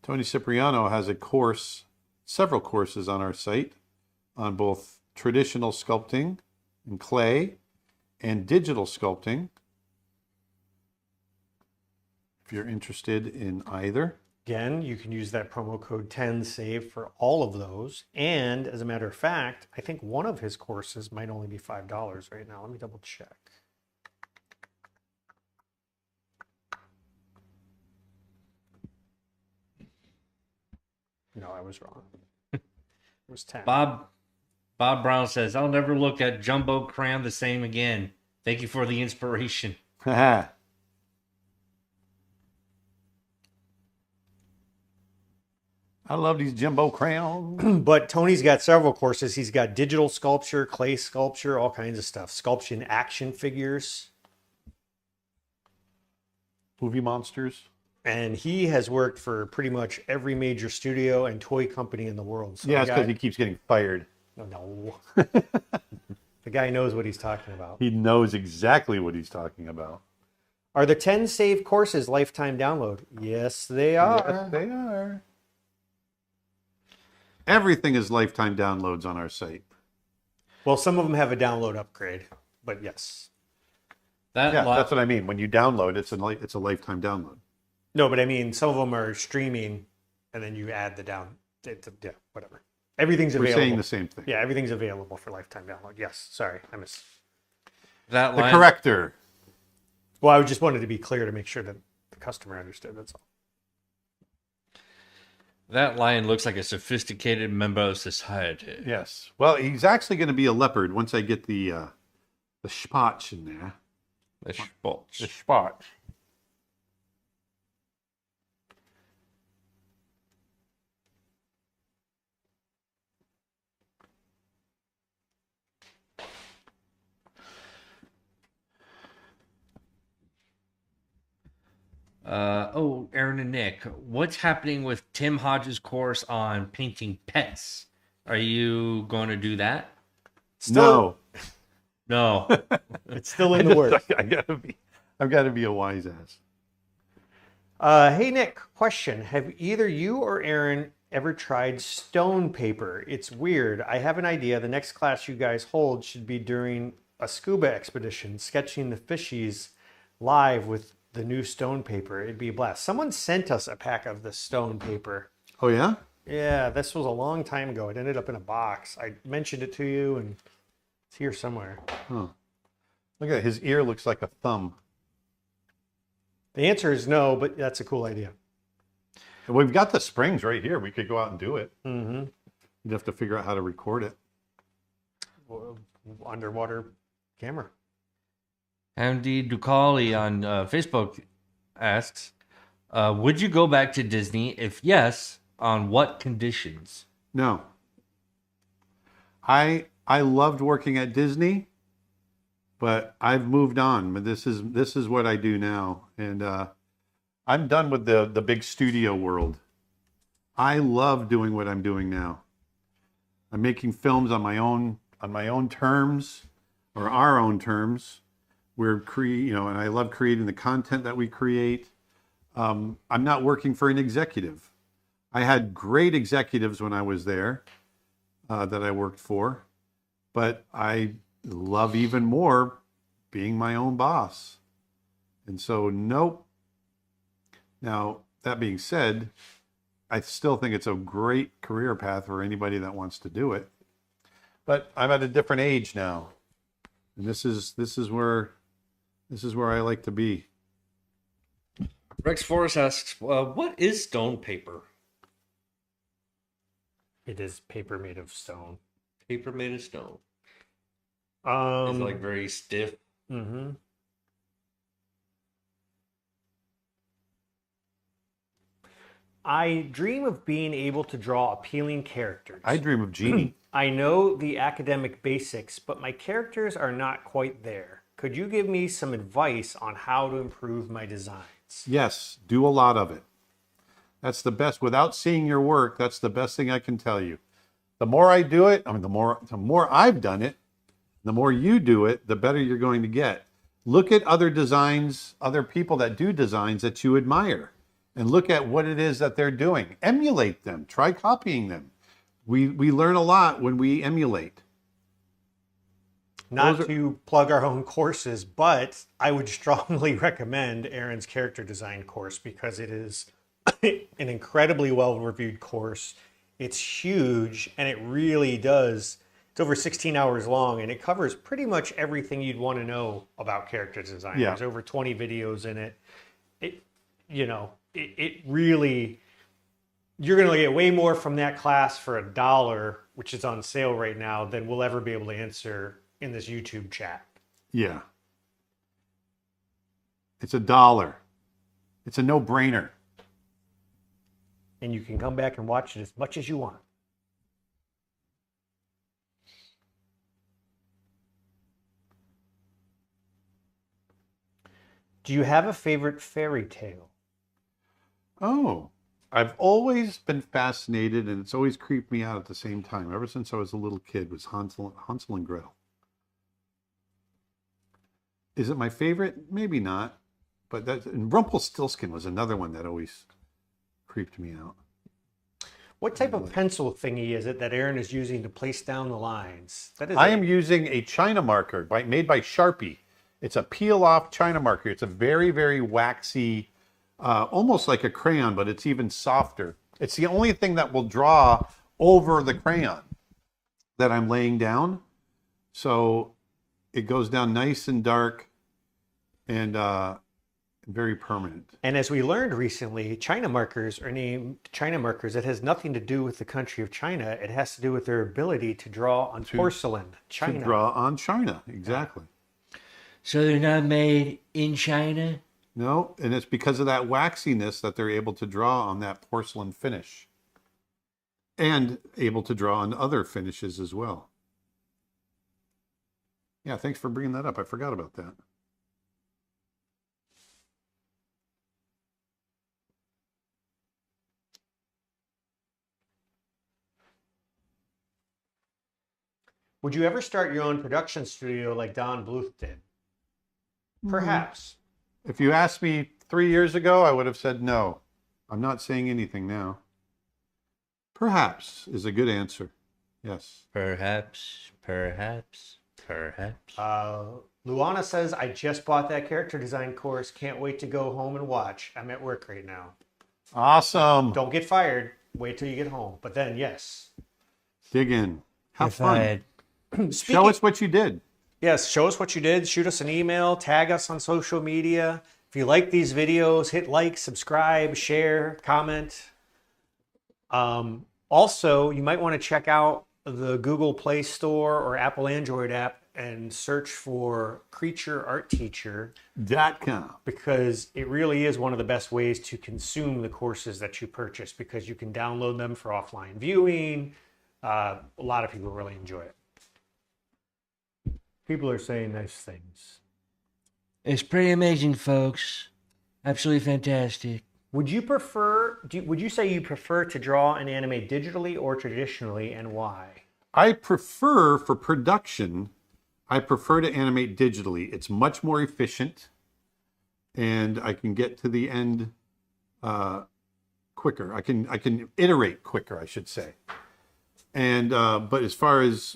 Tony Cipriano has a course, several courses on our site on both traditional sculpting in clay and digital sculpting. If you're interested in either. Again, you can use that promo code 10SAVE for all of those. And as a matter of fact, I think one of his courses might only be $5 right now. Let me double check. No, I was wrong. It was 10. Bob Brown says, I'll never look at Jumbo Crayon the same again. Thank you for the inspiration. Haha. I love these Jumbo crayons. But Tony's got several courses. He's got digital sculpture, clay sculpture, all kinds of stuff. Sculpture action figures. Movie monsters. And he has worked for pretty much every major studio and toy company in the world. So Yeah, it's because he keeps getting fired. No. The guy knows what he's talking about. He knows exactly what he's talking about. Are the 10 Save courses lifetime download? Yes, they are. Yes, they are. Everything is lifetime downloads on our site. Well, some of them have a download upgrade, but yes. That's what I mean. When you download, it's a lifetime download. No, but I mean, some of them are streaming, and then you add the yeah, whatever. Everything's We're available. saying the same thing. Yeah, everything's available for lifetime download. Yes, sorry, I missed. The corrector. Well, I just wanted to be clear to make sure that the customer understood. That's all. That lion looks like a sophisticated member of society. Yes. Well, he's actually going to be a leopard once I get the spots in there. The spots. The spots. Aaron and Nick, what's happening with Tim Hodges' course on painting pets? Are you going to do that? Still, No. No. it's still in the works. I've got to be a wise ass. Hey Nick, question. Have either you or Aaron ever tried stone paper? It's weird. I have an idea. The next class you guys hold should be during a scuba expedition, sketching the fishies live with the new stone paper. It'd be a blast. Someone sent us a pack of the stone paper. Oh yeah? Yeah, this was a long time ago. It ended up in a box. I mentioned it to you, and it's here somewhere. Huh. Look at it. His ear looks like a thumb. The answer is no, but that's a cool idea. And we've got the springs right here. We could go out and do it. Mm-hmm. You'd have to figure out how to record it. Underwater camera. Andy Ducali on Facebook asks, would you go back to Disney? If yes, on what conditions? No. I loved working at Disney, but I've moved on. But this is what I do now, and I'm done with the big studio world. I love doing what I'm doing now. I'm making films on my own terms, or our own terms. And I love creating the content that we create. I'm not working for an executive. I had great executives when I was there that I worked for, but I love even more being my own boss. And so, nope. Now, that being said, I still think it's a great career path for anybody that wants to do it. But I'm at a different age now. And this is where I like to be. Rex Forrest asks, what is stone paper? It is paper made of stone. Paper made of stone. It's It's like very stiff. Mm-hmm. I dream of being able to draw appealing characters. I dream of Genie. I know the academic basics, but my characters are not quite there. Could you give me some advice on how to improve my designs? Yes, do a lot of it. That's the best. Without seeing your work, that's the best thing I can tell you. The more I do it, the more I've done it, the more you do it, the better you're going to get. Look at other designs, other people that do designs that you admire, and look at what it is that they're doing. Emulate them. Try copying them. We learn a lot when we emulate. Not to plug our own courses, but I would strongly recommend Aaron's character design course because it is an incredibly well-reviewed course. It's huge, and it really does. It's over 16 hours long, and it covers pretty much everything you'd want to know about character design. Yeah. There's over 20 videos in it. It really, you're going to get way more from that class for $1, which is on sale right now, than we'll ever be able to answer in this YouTube chat. Yeah. It's $1. It's a no-brainer. And you can come back and watch it as much as you want. Do you have a favorite fairy tale? Oh, I've always been fascinated, and it's always creeped me out at the same time. Ever since I was a little kid, was Hansel and Gretel. Is it my favorite? Maybe not. But and Rumpelstiltskin was another one that always creeped me out. What type of pencil thingy is it that Aaron is using to place down the lines? I am using a China marker made by Sharpie. It's a peel-off China marker. It's a very, very waxy, almost like a crayon, but it's even softer. It's the only thing that will draw over the crayon that I'm laying down. So it goes down nice and dark and very permanent. And as we learned recently, China markers are named China markers. It has nothing to do with the country of China. It has to do with their ability to draw on porcelain, China. To draw on China, exactly. So they're not made in China? No, and it's because of that waxiness that they're able to draw on that porcelain finish. And able to draw on other finishes as well. Yeah, thanks for bringing that up. I forgot about that. Would you ever start your own production studio like Don Bluth did? Perhaps. If you asked me 3 years ago, I would have said no. I'm not saying anything now. Perhaps is a good answer. Yes. Perhaps. Luana says, I just bought that character design course. Can't wait to go home and watch. I'm at work right now. Awesome. Don't get fired. Wait till you get home. But then, yes. Dig in. Have fun. Speaking, Show us what you did. Yes, show us what you did. Shoot us an email. Tag us on social media. If you like these videos, hit like, subscribe, share, comment. Also, you might want to check out the Google Play Store or Apple Android app and search for CreatureArtTeacher.com, because it really is one of the best ways to consume the courses that you purchase, because you can download them for offline viewing. A lot of people really enjoy it. People are saying nice things. It's pretty amazing, folks. Absolutely fantastic. Would you prefer, would you say you prefer to draw and animate digitally or traditionally, and why? I prefer, for production, I prefer to animate digitally. It's much more efficient, and I can get to the end quicker. I can iterate quicker, I should say. And but as far as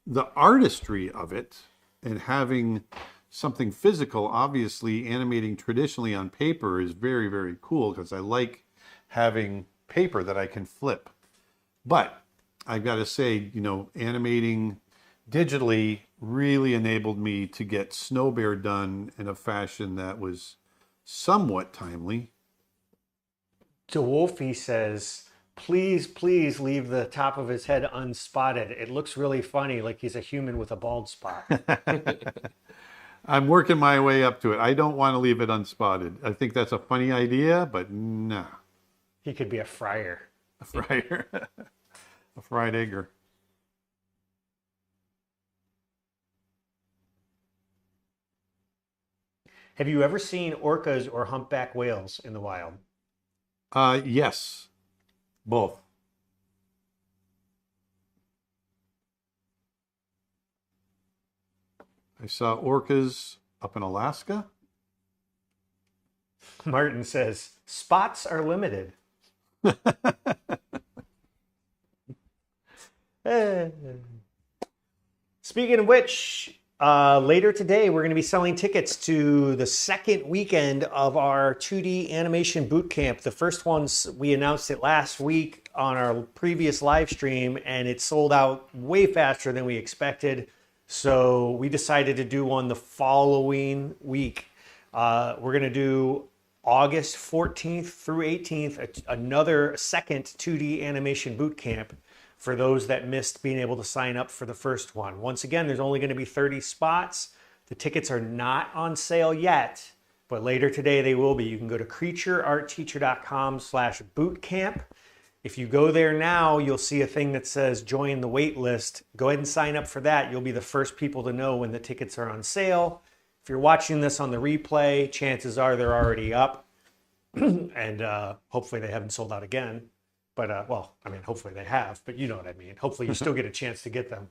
the artistry of it and having something physical, obviously animating traditionally on paper is very, very cool, because I like having paper that I can flip. But I've got to say, you know, animating digitally really enabled me to get Snow Bear done in a fashion that was somewhat timely. DeWolfie says, please, please leave the top of his head unspotted. It looks really funny, like he's a human with a bald spot. I'm working my way up to it. I don't want to leave it unspotted. I think that's a funny idea, but nah. He could be a friar. A friar. A fried egger. Have you ever seen orcas or humpback whales in the wild? Yes. Both. I saw orcas up in Alaska. Martin says, spots are limited. Speaking of which, later today, we're going to be selling tickets to the second weekend of our 2D animation boot camp. The first ones, we announced it last week on our previous live stream, and it sold out way faster than we expected. So we decided to do one the following week. We're going to do August 14th through 18th, another second 2D animation boot camp for those that missed being able to sign up for the first one. Once again, there's only going to be 30 spots. The tickets are not on sale yet, but later today they will be. You can go to CreatureArtTeacher.com/bootcamp. If you go there now, you'll see a thing that says join the wait list. Go ahead and sign up for that. You'll be the first people to know when the tickets are on sale. If you're watching this on the replay, chances are they're already up. And hopefully they haven't sold out again. But, well, I mean, hopefully they have, but you know what I mean. Hopefully you still get a chance to get them.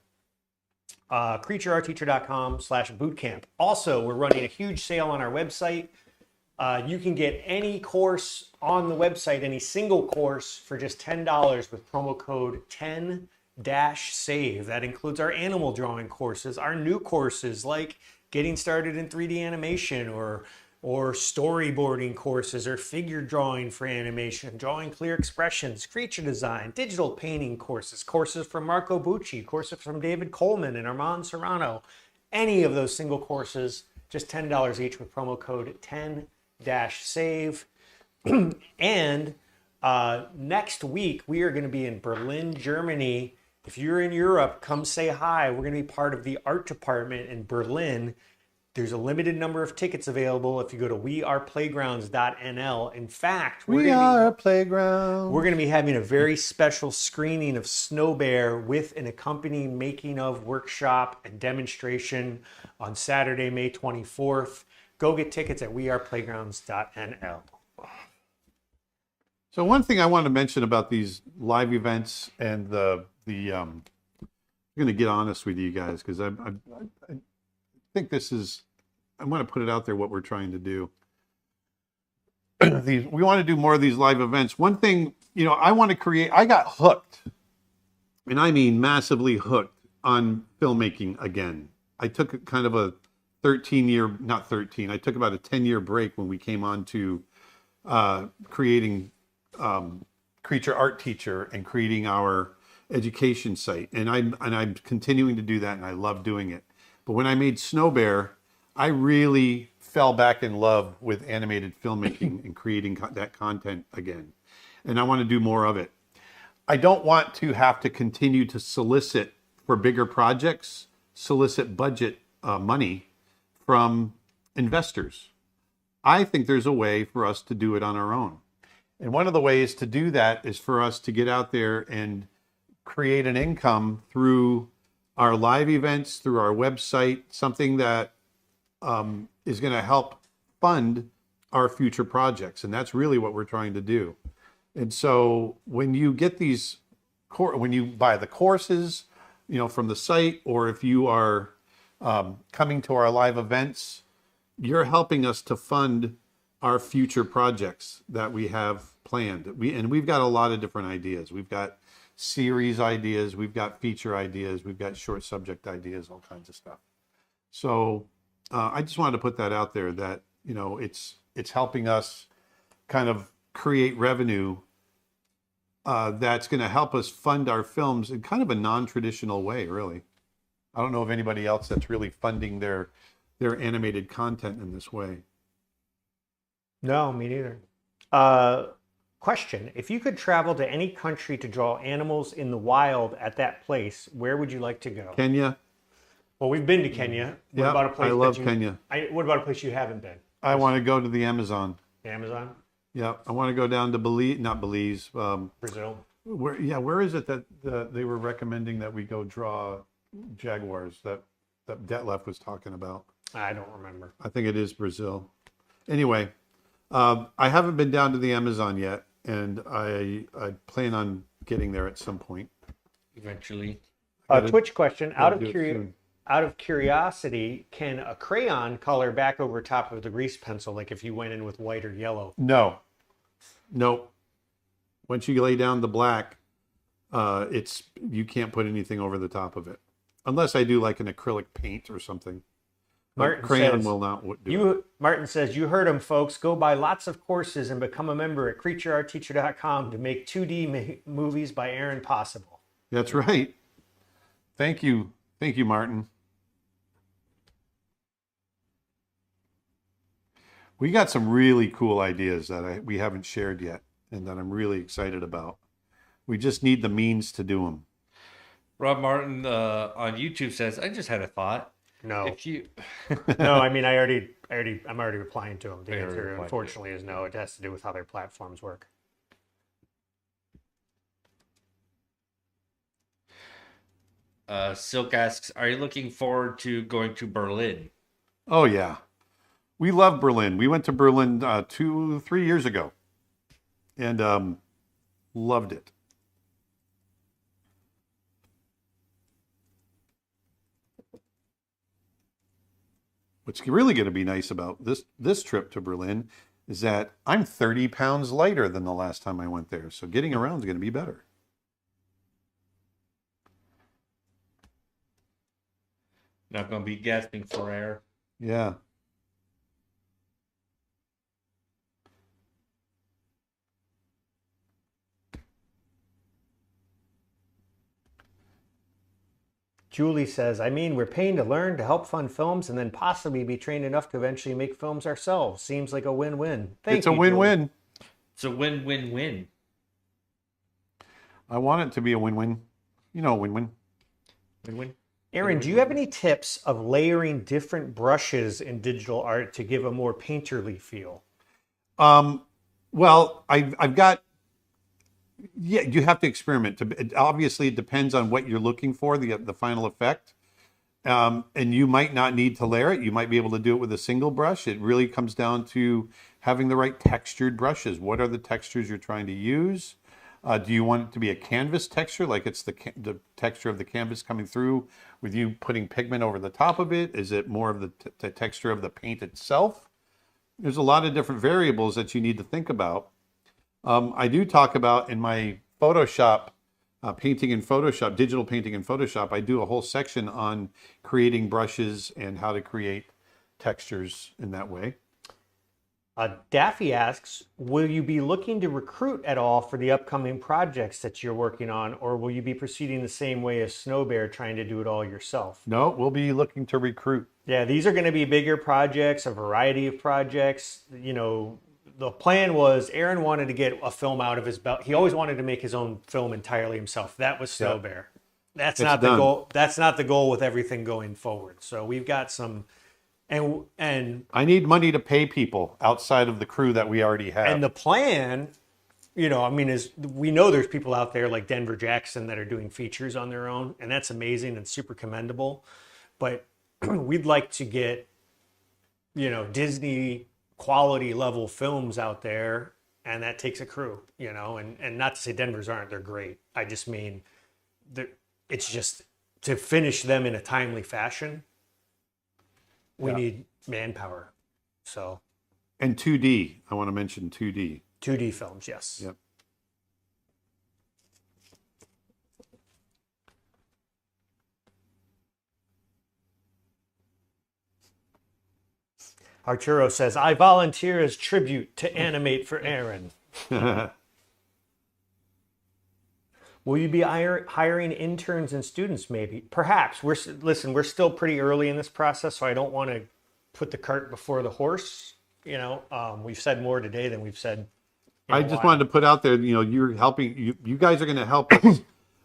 CreatureArtTeacher.com/bootcamp. Also, we're running a huge sale on our website. You can get any course on the website, any single course, for just $10 with promo code 10-SAVE. That includes our animal drawing courses, our new courses like getting started in 3D animation, or storyboarding courses, or figure drawing for animation, drawing clear expressions, creature design, digital painting courses, courses from Marco Bucci, courses from David Coleman and Armand Serrano. Any of those single courses, just $10 each with promo code 10-SAVE. And next week, we are going to be in Berlin, Germany. If you're in Europe, come say hi. We're going to be part of the art department in Berlin. There's a limited number of tickets available if you go to weareplaygrounds.nl. In fact, we're going to be having a very special screening of Snow Bear with an accompanying making of workshop and demonstration on Saturday, May 24th. Go get tickets at weareplaygrounds.nl. So one thing I want to mention about these live events and the going to get honest with you guys because I think this is, I want to put it out there what we're trying to do. We want to do more of these live events. One thing, I want to create, I got hooked, and I mean massively hooked on filmmaking again. I took kind of a 13-year, not 13, I took about a 10-year break when we came on to creating Creature Art Teacher and creating our education site. And I'm continuing to do that, and I love doing it. But when I made Snow Bear, I really fell back in love with animated filmmaking and creating that content again. And I want to do more of it. I don't want to have to continue to solicit for bigger projects, solicit budget money from investors. I think there's a way for us to do it on our own. And one of the ways to do that is for us to get out there and create an income through our live events, through our website, something that is going to help fund our future projects. And that's really what we're trying to do. And so when you get these, when you buy the courses, from the site, or if you are coming to our live events, you're helping us to fund our future projects that we have planned. We've got a lot of different ideas. We've got series ideas, we've got feature ideas, we've got short subject ideas, all kinds of stuff. So I just wanted to put that out there that, it's helping us kind of create revenue that's going to help us fund our films in kind of a non-traditional way, really. I don't know of anybody else that's really funding their animated content in this way. No, me neither. Question: if you could travel to any country to draw animals in the wild at that place, where would you like to go? Kenya. Well, we've been to Kenya. Yeah, I love Kenya. What about a place you haven't been? I want to go to the Amazon. The Amazon? Yeah, I want to go down to Belize. Brazil. Where is it that they were recommending that we go draw jaguars that Detlef was talking about? I don't remember. I think it is Brazil. Anyway, I haven't been down to the Amazon yet, and I plan on getting there at some point. Eventually. Twitch question: out of curiosity, can a crayon color back over top of the grease pencil, like if you went in with white or yellow? No. Nope. Once you lay down the black, you can't put anything over the top of it, unless I do like an acrylic paint or something. Crayon will not do it. Martin says, you heard him, folks. Go buy lots of courses and become a member at creatureartteacher.com to make 2D movies by Aaron possible. That's right. Thank you. Thank you, Martin. We got some really cool ideas that we haven't shared yet and that I'm really excited about. We just need the means to do them. Rob Martin on YouTube says, I just had a thought. No. If you No, I mean I'm already replying to him. The answer unfortunately is no. It has to do with how their platforms work. Silk asks, are you looking forward to going to Berlin? Oh yeah. We love Berlin. We went to Berlin 2-3 years ago and loved it. What's really going to be nice about this trip to Berlin is that I'm 30 pounds lighter than the last time I went there. So getting around is going to be better. Not going to be gasping for air. Yeah. Julie says, I mean, we're paying to learn to help fund films and then possibly be trained enough to eventually make films ourselves. Seems like a win-win. It's a win-win. It's a win-win-win. I want it to be a win-win. Win-win. Win-win. Aaron, do you have any tips of layering different brushes in digital art to give a more painterly feel? Well, I've got. Yeah, you have to experiment. Obviously, it depends on what you're looking for, the final effect. And you might not need to layer it. You might be able to do it with a single brush. It really comes down to having the right textured brushes. What are the textures you're trying to use? Do you want it to be a canvas texture, like it's the texture of the canvas coming through with you putting pigment over the top of it? Is it more of the texture of the paint itself? There's a lot of different variables that you need to think about. I do talk about in my Photoshop, painting in Photoshop, digital painting in Photoshop, I do a whole section on creating brushes and how to create textures in that way. Daffy asks, will you be looking to recruit at all for the upcoming projects that you're working on, or will you be proceeding the same way as Snow Bear, trying to do it all yourself? No, we'll be looking to recruit. Yeah, these are going to be bigger projects, a variety of projects. You know, the plan was Aaron wanted to get a film out of his belt. He always wanted to make his own film entirely himself. That was Snow Bear. That's not the goal. That's not the goal with everything going forward. So we've got some... And I need money to pay people outside of the crew that we already have. And the plan, you know, I mean, is we know there's people out there like Denver Jackson that are doing features on their own, and that's amazing and super commendable. But we'd like to get, you know, Disney quality level films out there, and that takes a crew, you know, and not to say Denver's aren't, they're great. I just mean, it's just to finish them in a timely fashion. We need manpower. So, and 2D. I want to mention 2D. 2D films, yes. Yep. Arturo says, I volunteer as tribute to animate for Aaron. Will you be hiring interns and students maybe? Perhaps. We're still pretty early in this process, so I don't want to put the cart before the horse. You know, we've said more today than we've said in a I just while. wanted to put out there, you know, you're helping, you guys are going to help us.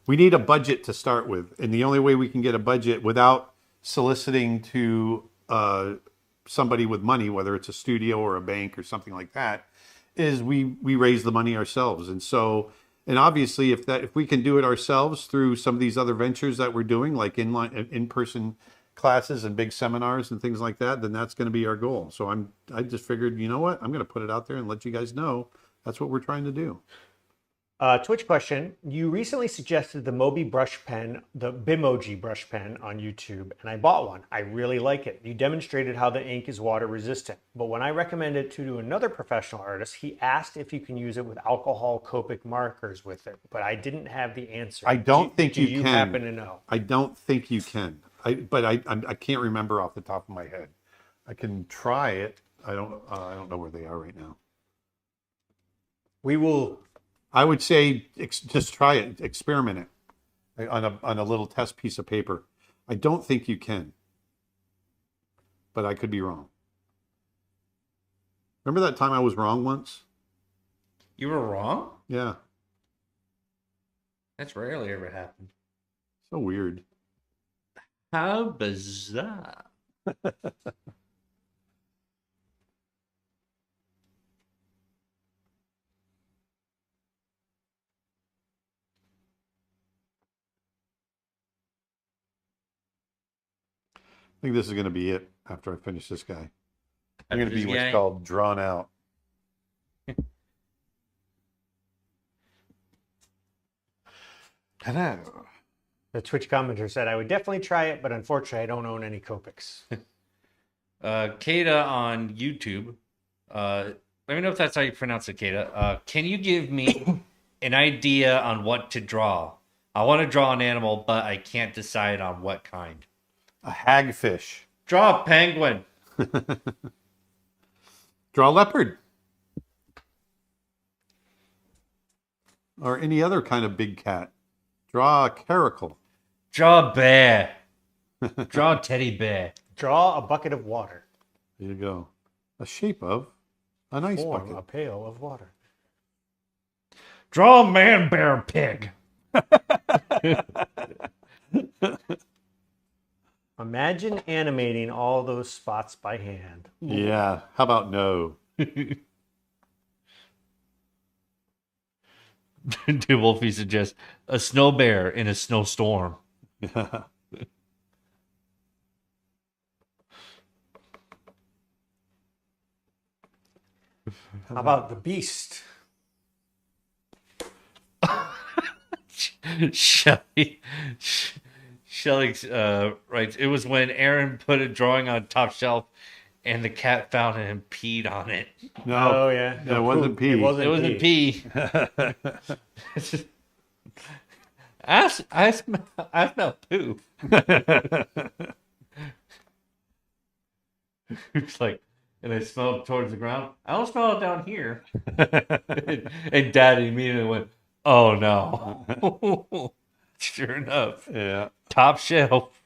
We need a budget to start with. And the only way we can get a budget without soliciting to somebody with money, whether it's a studio or a bank or something like that, is we raise the money ourselves. And so... And obviously, if we can do it ourselves through some of these other ventures that we're doing, like in-person classes and big seminars and things like that, then that's going to be our goal. So I just figured, you know what, I'm going to put it out there and let you guys know that's what we're trying to do. Twitch question. You recently suggested the Mobi brush pen, the Bimoji brush pen on YouTube, and I bought one. I really like it. You demonstrated how the ink is water resistant, but when I recommended it to another professional artist, he asked if you can use it with alcohol Copic markers with it, but I didn't have the answer. I don't think do you can. Happen to know? I don't think you can. But I can't remember off the top of my head. I can try it. I don't know where they are right now. We will... I would say just try it, experiment it on a little test piece of paper. I don't think you can, but I could be wrong. Remember that time I was wrong once? You were wrong? Yeah. That's rarely ever happened. So weird. How bizarre. I think this is going to be it after I finish this guy. I'm going to be This what's guy? called drawn out. Hello. The Twitch commenter said, I would definitely try it, but unfortunately I don't own any Copics. Kata on YouTube. Let me know if that's how you pronounce it, Kata. Can you give me an idea on what to draw? I want to draw an animal, but I can't decide on what kind. A hagfish. Draw a penguin. Draw a leopard. Or any other kind of big cat. Draw a caracal. Draw a bear. Draw a teddy bear. Draw a bucket of water. There you go. A shape of an ice Form bucket. a pail of water. Draw a man bear pig. Imagine animating all those spots by hand. Yeah. How about no? Dude, Wolfie suggests a snow bear in a snowstorm. How about the beast? Shelly, Shelly writes, it was when Aaron put a drawing on top shelf and the cat found it and peed on it. No, Oh, yeah. no, it wasn't pee. It wasn't It wasn't pee. pee. I smell poo. It's like, and I smelled towards the ground. I don't smell it down here. And Dad immediately went, "Oh no!" Sure enough, Yeah. top shelf.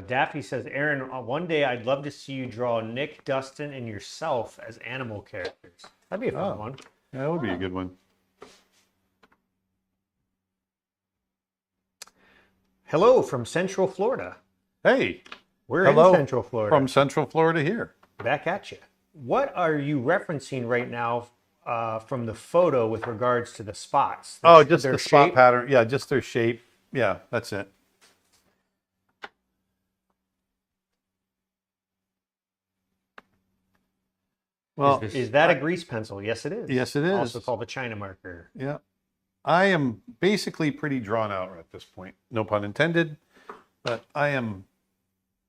Daffy says, Aaron, one day I'd love to see you draw Nick, Dustin, and yourself as animal characters. That'd be a fun one. Yeah, that would be a good one. Hello from Central Florida. Hey, We're hello in Central Florida. from Central Florida here. Back at you. What are you referencing right now from the photo with regards to the spots? Oh, just their the spot shape? pattern. Yeah, just their shape. Yeah, that's it. Well, Is that a grease pencil? Yes, it is. Yes, it is. Also called a China marker. yeah, I am basically pretty drawn out at this point. No pun intended. But I am.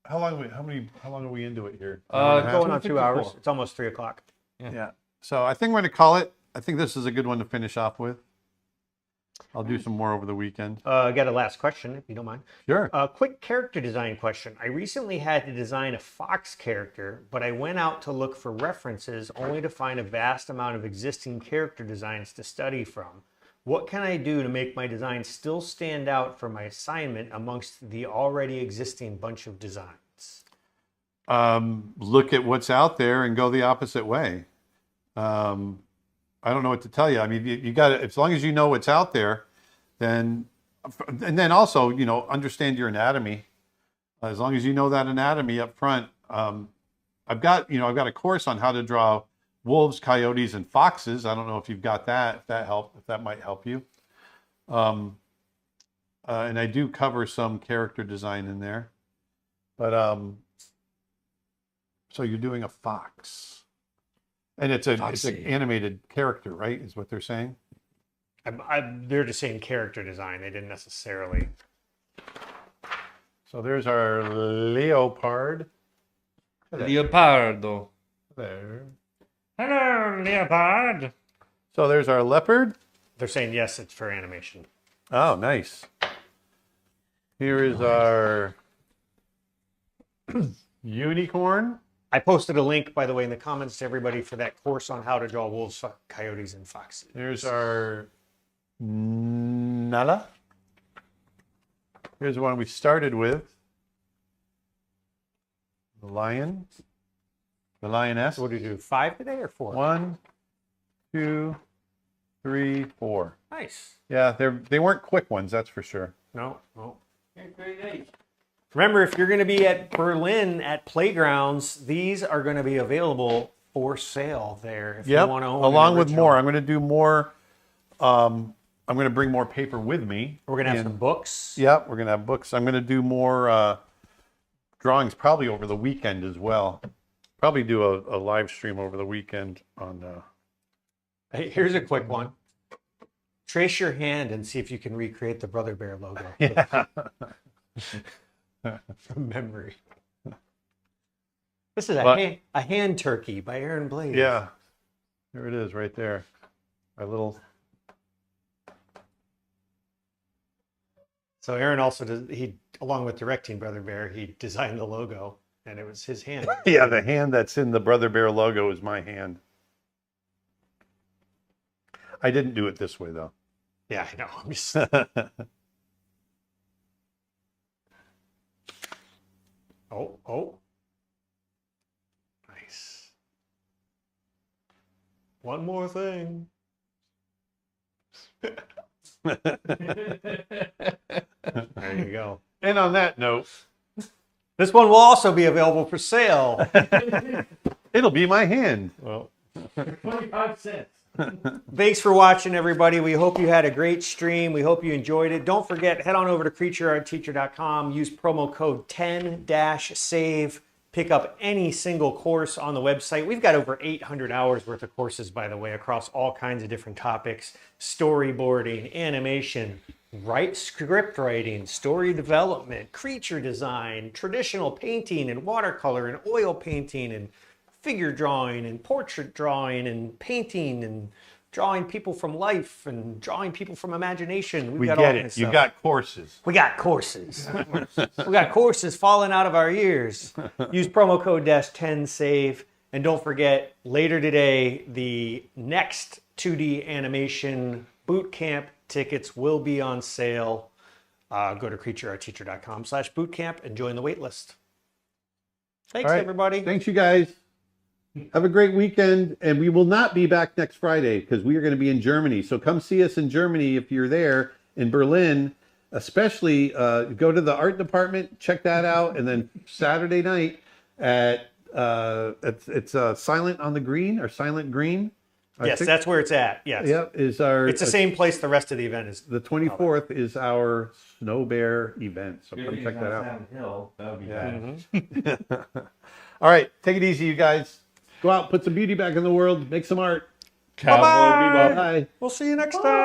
How long are we into it here? Hour and a half? Going on 2 hours. 2:54. It's almost 3 o'clock. Yeah. So I think we're going to call it. I think this is a good one to finish off with. I'll do some more over the weekend. I got a last question, if you don't mind. Sure. Quick character design question. I recently had to design a fox character, but I went out to look for references only to find a vast amount of existing character designs to study from. What can I do to make my design still stand out for my assignment amongst the already existing bunch of designs? Look at what's out there and go the opposite way. I don't know what to tell you. I mean, you got to, as long as you know what's out there, then, and then also, understand your anatomy. As long as you know that anatomy up front. I've got a course on how to draw wolves, coyotes, and foxes. I don't know if you've got that, if that might help you. And I do cover some character design in there, but, so you're doing a fox. And it's an animated character, right? Is what they're saying. They're just saying character design. They didn't necessarily. So there's our leopard. Leopardo. There. Hello, leopard. So there's our leopard. They're saying yes, it's for animation. Oh, nice. Here is our unicorn. I posted a link, by the way, in the comments to everybody for that course on how to draw wolves, coyotes, and foxes. Here's our Nala. Here's the one we started with. The lion. The lioness. What did you do? 5 today or 4? 1, 2, 3, 4. Nice. Yeah, they weren't quick ones, that's for sure. No. Remember, if you're going to be at Berlin at Playgrounds, these are going to be available for sale there. If you want to own along an with original. more. I'm going to do more. I'm going to bring more paper with me. We're going to have some books. Yeah, we're going to have books. I'm going to do more drawings probably over the weekend as well. Probably do a live stream over the weekend on. Hey, here's a quick one. Trace your hand and see if you can recreate the Brother Bear logo. Yeah. From memory. This is a hand turkey by Aaron Blades. Yeah, there it is right there. Our little. So Aaron also along with directing Brother Bear, he designed the logo, and it was his hand. Yeah, the hand that's in the Brother Bear logo is my hand. I didn't do it this way though. Yeah, I know. I'm just. Oh. Nice. One more thing. There you go. And on that note, This one will also be available for sale. it'll be my hand. Well, 25 cents. thanks for watching, everybody. We hope you had a great stream. We hope you enjoyed it. Don't forget, head on over to creatureartteacher.com. Use promo code 10-SAVE pick up any single course on the website. We've got over 800 hours worth of courses, by the way, across all kinds of different topics: storyboarding, animation, script writing, story development, creature design, traditional painting and watercolor and oil painting and figure drawing and portrait drawing and painting and drawing people from life and drawing people from imagination. We got get all it. this You stuff. got courses. We got courses. We got courses falling out of our ears. Use promo code -10SAVE. And don't forget, later today, the next 2D animation boot camp tickets will be on sale. Go to creatureartteacher.com/bootcamp and join the wait list. Thanks, All right. everybody. Thanks, you guys. Have a great weekend. And we will not be back next Friday because we are going to be in Germany. So come see us in Germany if you're there, in Berlin. Especially go to the art department, check that out. And then Saturday night at it's Silent on the Green or Silent Green. Yes, that's where it's at. Yes. Yep, is our. It's the same place the rest of the event is. The 24th is our Snow Bear event, so come check that out. Hill, that would be bad. All right, take it easy, you guys. Go out, put some beauty back in the world, make some art. Cowboy Bye-bye. Bebop. Bye. We'll see you next time.